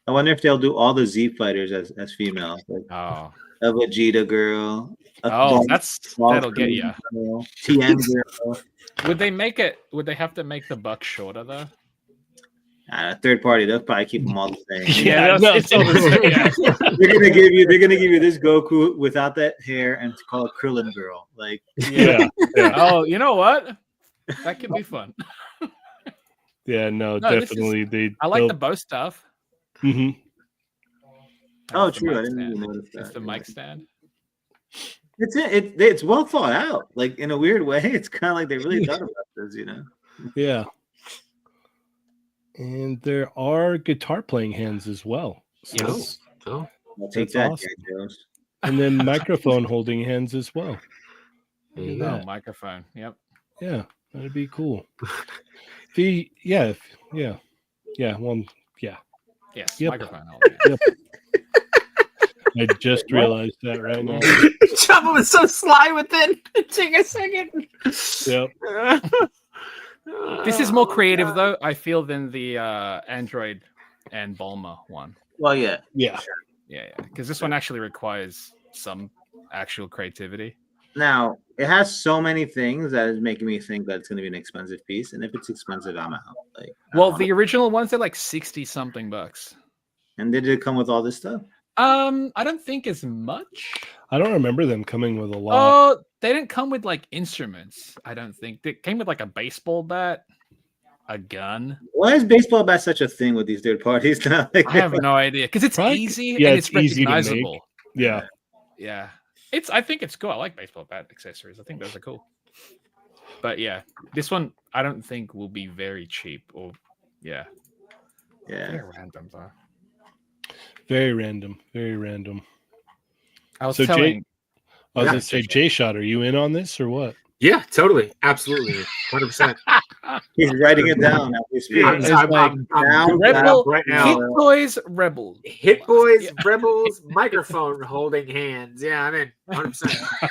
I wonder if they'll do all the Z fighters as females. Like Oh. a Vegeta girl. That'll get you. TN girl. Would they have to make the buck shorter though? Third party, they'll probably keep them all the same. Yeah, it's all the same. Yeah. They're gonna give you this Goku without that hair and call it Krillin girl. Like Yeah. Oh, you know what? That could be fun. Yeah, no, this definitely. I like the bow stuff. Mm-hmm. oh, That's the true. I mic didn't even stand. notice that. It's the mic stand. It's well thought out. Like in a weird way, it's kind of like they really thought about this. Yeah. And there are guitar playing hands as well. So Yes. Oh. I'll take That's that. awesome. Jones. and then microphone holding hands as well. There you Look at go. that. Microphone. Yep. Yeah, that'd be cool. Yes. Yep. Microphone. Yep. I just realized that right now. Chamba was so sly with it. Take a second. Yep. This is more creative though, I feel, than the Android and Bulma one. Well, yeah. Yeah. Yeah. Because this one actually requires some actual creativity. Now it has so many things that is making me think that it's going to be an expensive piece, and if it's expensive, I'm out. Like, Well, the original ones are like 60 something bucks. and did it come with all this stuff? I don't think as much. I don't remember them coming with a lot. Oh, they didn't come with like instruments. I don't think they came with like a baseball bat, a gun. Why is baseball bat such a thing with these third parties now? Like, I have no idea because it's Probably- easy yeah, and it's it's easy to make. recognizable. Yeah. Yeah, I think it's cool. I like baseball bat accessories. I think those are cool. But yeah, this one I don't think will be very cheap. Or yeah. very random though. Very random. Very random. I was So telling. I was Yeah. gonna say, Jshot, are you in on this or what? Yeah, totally. Absolutely. 100%. He's writing it down as we speak. I'm down, Rebel right Hit now. Boys Rebel. Hit Boys, Yeah. Rebels, microphone holding hands. Yeah, I'm in. 100%.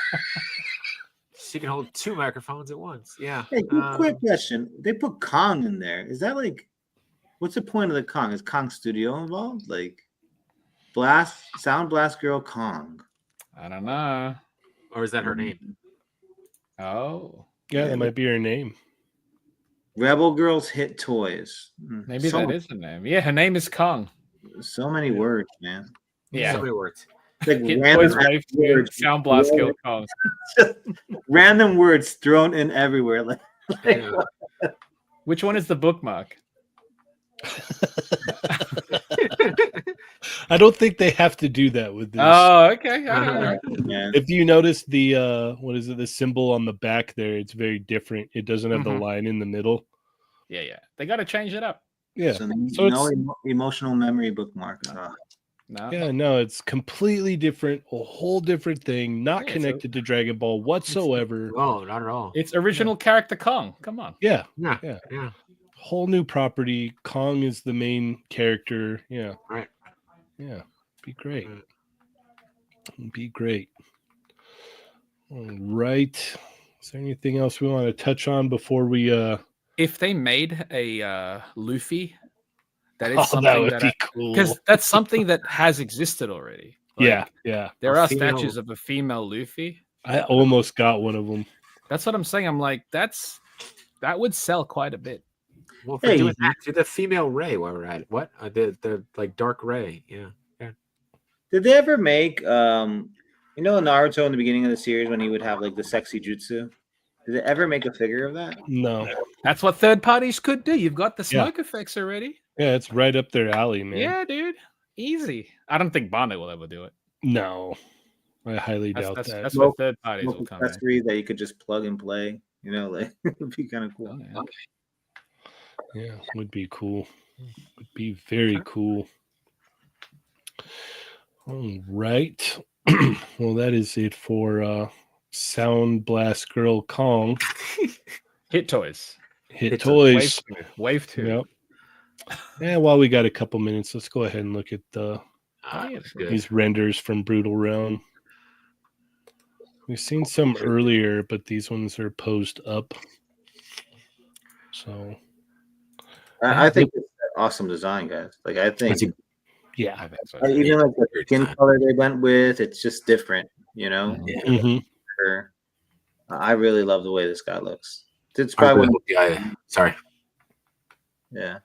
She can hold two microphones at once. Yeah. Hey, quick question. They put Kong in there. Is that like, what's the point of the Kong? Is Kong Studio involved? Like, Sound Blast Girl Kong. I don't know. Or is that her name? Oh, Yeah, that might be her name. Rebel Girls Hit Toys. maybe that is her name. Yeah, her name is Kong. So many words, man. Yeah. So many words. Like Hit random Boys Wave words, Sound Blast Kill Kong. random words thrown in everywhere. Like, Yeah. Which one is the bookmark? I don't think they have to do that with this. Oh, okay. All right. man. If you notice the what is it, the symbol on the back there, it's very different. It doesn't have the Mhm. line in the middle. Yeah. They got to change it up. Yeah. So, So no it's emotional memory bookmark. No. yeah, no, it's completely different, a whole different thing, not Yeah, connected to Dragon Ball whatsoever. Oh, not at all. It's original character Kong. Come on. Yeah, Yeah. Yeah. Yeah. whole new property. Kong is the main character. Yeah. Yeah, be great. Be great. All right. Is there anything else we want to touch on before we If they made a Luffy, that is that something would that be cool. because that's something that has existed already. Yeah, There A are female- statues of a female Luffy. I almost got one of them. That's what I'm saying. I'm like, that would sell quite a bit. Well, for Hey. doing that, do the female Ray while we're at it. What? The like dark Ray. Yeah. Did they ever make you know Naruto in the beginning of the series when he would have like the sexy jutsu? Did they ever make a figure of that? No. That's what third parties could do. You've got the Yeah. smoke effects already. Yeah, it's right up their alley, man. Yeah, dude. Easy. I don't think Bondo will ever do it. No. I highly doubt that. That's what third parties will come in. Accessories that you could just plug and play. You know, like it would be kind of cool. Oh, yeah. Yeah, would be cool. Would be very cool. All right. Well, that is it for Sound Blast Girl Kong. Hit toys. Hit toys. Wave 2. Yep. Yeah, while we got a couple minutes, let's go ahead and look at these renders from Brutal Realm. We've seen some earlier, but these ones are posed up. So I think it's an awesome design, guys. Like I think yeah, I think so. even like the skin color they went with, it's just different, you know. Mhm. I really love the way this guy looks. It's probably sorry. Yeah.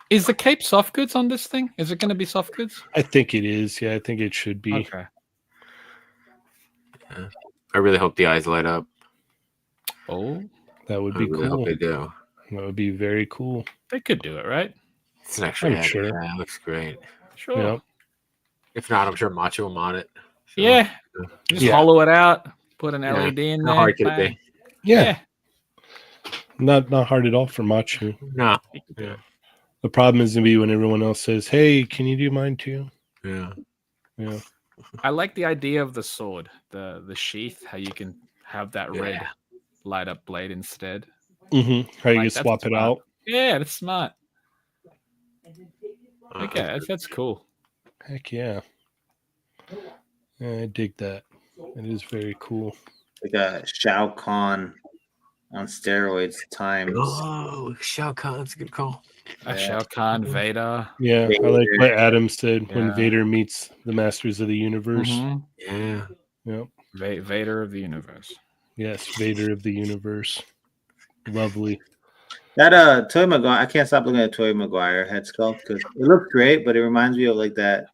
Is the cape soft goods on this thing? Is it going to be soft goods? I think it is. Yeah, I think it should be. Okay. Yeah. I really hope the eyes light up. Oh, That would I be really hope cool. they do. That would be very cool. they could do it, right? It's an extra I'm head. sure. Yeah, it looks great. Sure. Yeah. If not, I'm sure Macho will mod it. So, Yeah. Just Yeah. hollow it out. Put an Yeah. LED in How there. hard could it bang. be? Yeah. Not hard at all for Machu. No. You could do Yeah. it. The problem is gonna be when everyone else says, "Hey, can you do mine too?" Yeah. Yeah. I like the idea of the sword, the sheath, how you can have that red light up blade instead. Mm-hmm. How you Like, can that's swap it smart. out. Yeah, that's smart. Uh, Okay, that's cool. Heck yeah. I dig that. It is very cool. Like a Shao Kahn on steroids times. Oh, Shao Kahn's a good call. Shao Kahn, Vader. Yeah, I like what Adam said when Yeah. Vader meets the Masters of the Universe. Mhm. Yeah. Yep. Vader of the universe. Yes, Vader of the Universe. Lovely. That Toy Maguire, I can't stop looking at Toy Maguire head sculpt because it looks great, but it reminds me of like that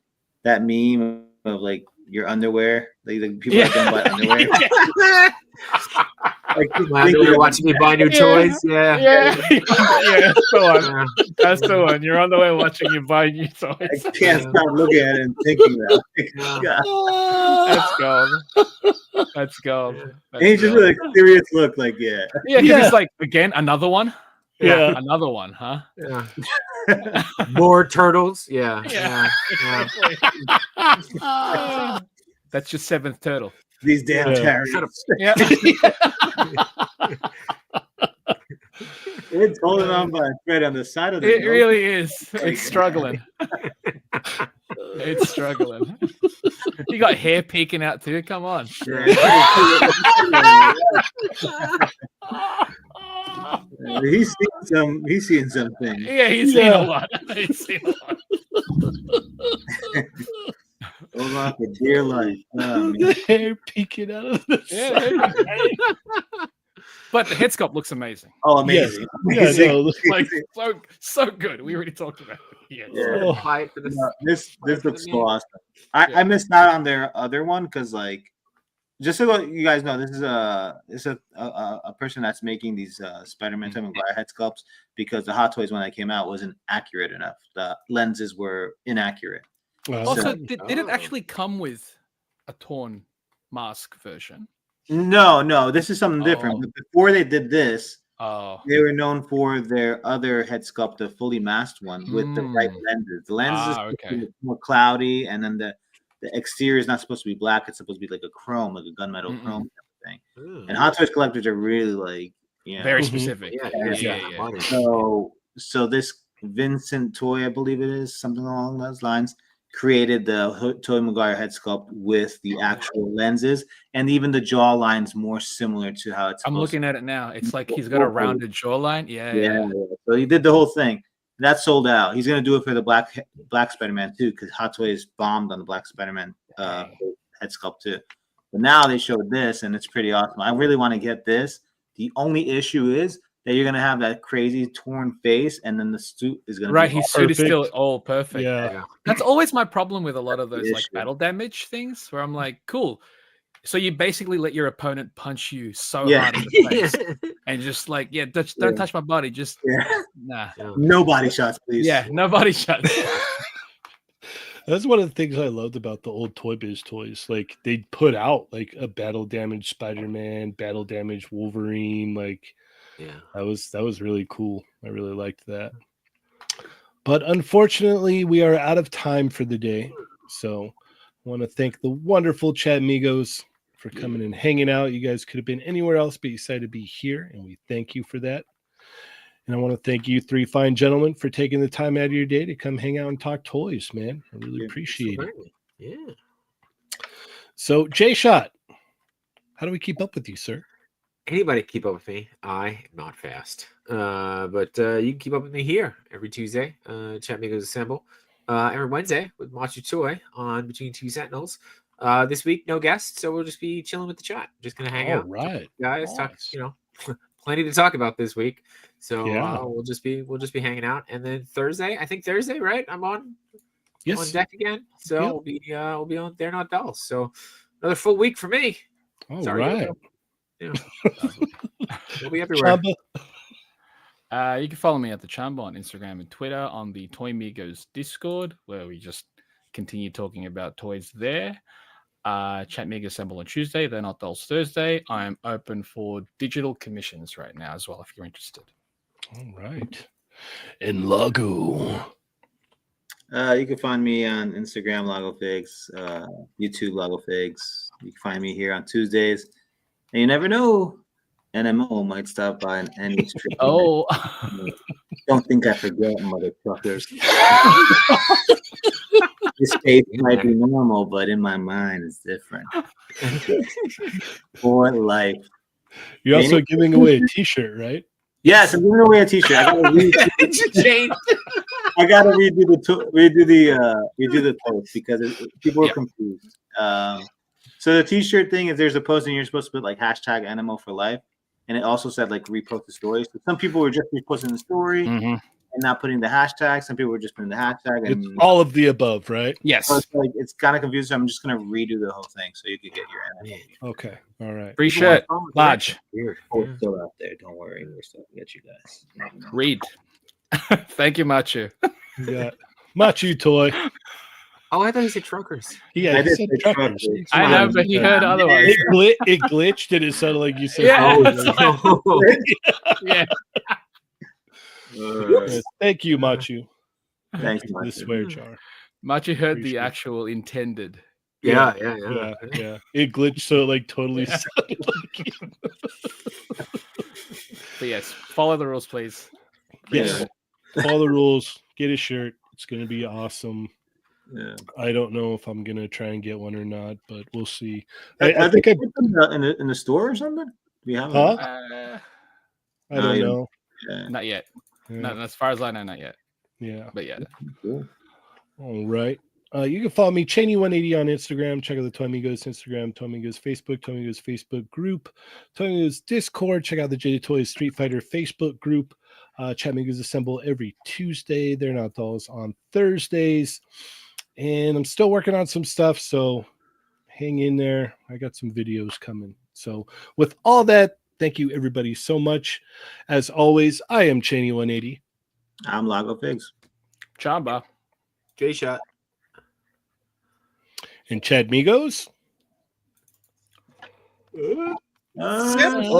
meme of like your underwear. Like people that don't buy underwear. Wow, you're watching me buy new toys. Yeah. Yeah, yeah, that's the one. Yeah. That's the one. You're on the way watching you buy new toys. I can't stop looking at it and thinking that. Like, God. That's gold. That's gold. And That's he just gold. like serious look, like yeah. Yeah, he's Yeah. just like, again, another one? Yeah. Another one, huh? Yeah. More turtles. Yeah. Yeah. Yeah. Exactly. That's your seventh turtle. These damn Yeah. tariffs. Yeah. It's holding on by a thread on the side of the It nose. really is. It's struggling. It's struggling. You got hair peeking out too. Come on. He's seeing something. Yeah, he's seen a lot. He's seen a lot. Hold on for dear life. Oh, man. The hair peeking out of the Yeah. But the head sculpt looks amazing. Oh, amazing. Yeah, Amazing. no, Like so good. We already talked about it. Yeah. Oh. Fight for the No, this looks so Yeah. awesome. I missed out on their other one because like just so you guys know, this is a person that's making these Spider-Man Tobey Maguire head sculpts because the Hot Toys when that came out wasn't accurate enough. The lenses were inaccurate. Also, did it actually come with a torn mask version? No, this is something different. Oh. But before they did this, Oh. they were known for their other head sculpt, the fully masked one with the right lenses. The lenses is supposed to be more cloudy, and then the exterior is not supposed to be black. It's supposed to be like a chrome, like a gunmetal chrome type of thing. Ooh. And Hot Toys collectors are really like, Very Mhm. specific. Yeah. So this Vincent Toy, I believe it is, something along those lines. created the Tobey Maguire head sculpt with the actual lenses, and even the jaw line's more similar to how it's. I'm looking at it now. It's like he's got a rounded jawline. Yeah. So he did the whole thing. That sold out. He's gonna do it for the Black Spider-Man too, because Hot Toys bombed on the Black Spider-Man head sculpt too. But now they showed this, and it's pretty awesome. I really want to get this. The only issue is that you're gonna have that crazy torn face, and then the suit is gonna Right, be his suit is still all perfect. Yeah. That's always my problem with a lot of those like battle damage things, where I'm like, cool. So you basically let your opponent punch you so hard in the face, and just like, don't touch my body. Just nah. No body shots, please. Yeah, no body shots. That's one of the things I loved about the old Toy Biz toys. Like they put out like a battle damage Spider-Man, battle damage Wolverine. Like, that was really cool. I really liked that. But unfortunately, we are out of time for the day. So I want to thank the wonderful Chatmigos for coming and hanging out. You guys could have been anywhere else, but you decided to be here, and we thank you for that. And I want to thank you three fine gentlemen for taking the time out of your day to come hang out and talk toys, man. I really appreciate it. Yeah. So, Jshot, how do we keep up with you, sir? Anybody keep up with me? I am not fast. But you can keep up with me here every Tuesday. Chatmigos Assemble. Every Wednesday with Matchutoy on Between Two Sentinels. This week, no guests, so we'll just be chilling with the chat. Just gonna hang out. Right. Guys, talk, plenty to talk about this week. So we'll just be hanging out. And then Thursday, right? I'm on deck again. So we'll be on They're Not Dolls. So another full week for me. All right. We'll be everywhere. You can follow me at the Chamba on Instagram and Twitter, on the Toymigos Discord, where we just continue talking about toys there. Chatmigo Assemble on Tuesday, They're Not Dolls Thursday. I am open for digital commissions right now as well, if you're interested. All right. And Lago. You can find me on Instagram, Lago Figs, YouTube, Lago Figs. You can find me here on Tuesdays. And you never know, NMO might stop by and end the stream. Oh. Don't think I forget, motherfuckers. This face might be normal, but in my mind, it's different. For life. You're also giving away a T-shirt, right? Yes, I'm giving away a T-shirt. I gotta redo the post because people are confused. So the T-shirt thing is there's a post and you're supposed to put like hashtag NMO for life, and it also said like repost the story. So some people were just reposting the story and not putting the hashtag. Some people were just putting the hashtag. And it's all of the above, right? Yes. So it's kind of confusing. So I'm just gonna redo the whole thing so you could get your NMO. Okay. All right. Free shirt. Large. We're still out there. Don't worry. We're still gonna get you guys. Read. Thank you, Machu. Yeah. Matchutoy. Oh, I thought he said truckers. Yeah, I did said say truckers. I know, but he heard otherwise. It glitched and it sounded like you said. Yeah. Yes, thank you, Machu. Thank you, The swear jar. Machu heard Appreciate the actual intended. Yeah. It glitched so it like totally sounded like you. But yes, follow the rules, please. Yes. Follow the rules. Get a shirt. It's gonna be awesome. Yeah. I don't know if I'm gonna try and get one or not, but we'll see. I think I put them in the store or something. Do we have them? I don't know. Yeah. Not yet. Yeah. Not as far as I know, not yet. Yeah. But yeah. Cool. All right. You can follow me, Cheynee180 on Instagram. Check out the Toymigos Instagram, Toymigos Facebook, Toymigos Facebook group, Toymigos Discord. Check out the J Toys Street Fighter Facebook group. Chatmigos Assemble every Tuesday. They're Not Dolls on Thursdays. And I'm still working on some stuff, so hang in there. I got some videos coming. So with all that, thank you everybody so much. As always, I am Cheynee180. I'm Lago Figs. Chamba. Jshot. And Chatmigos. Assemble!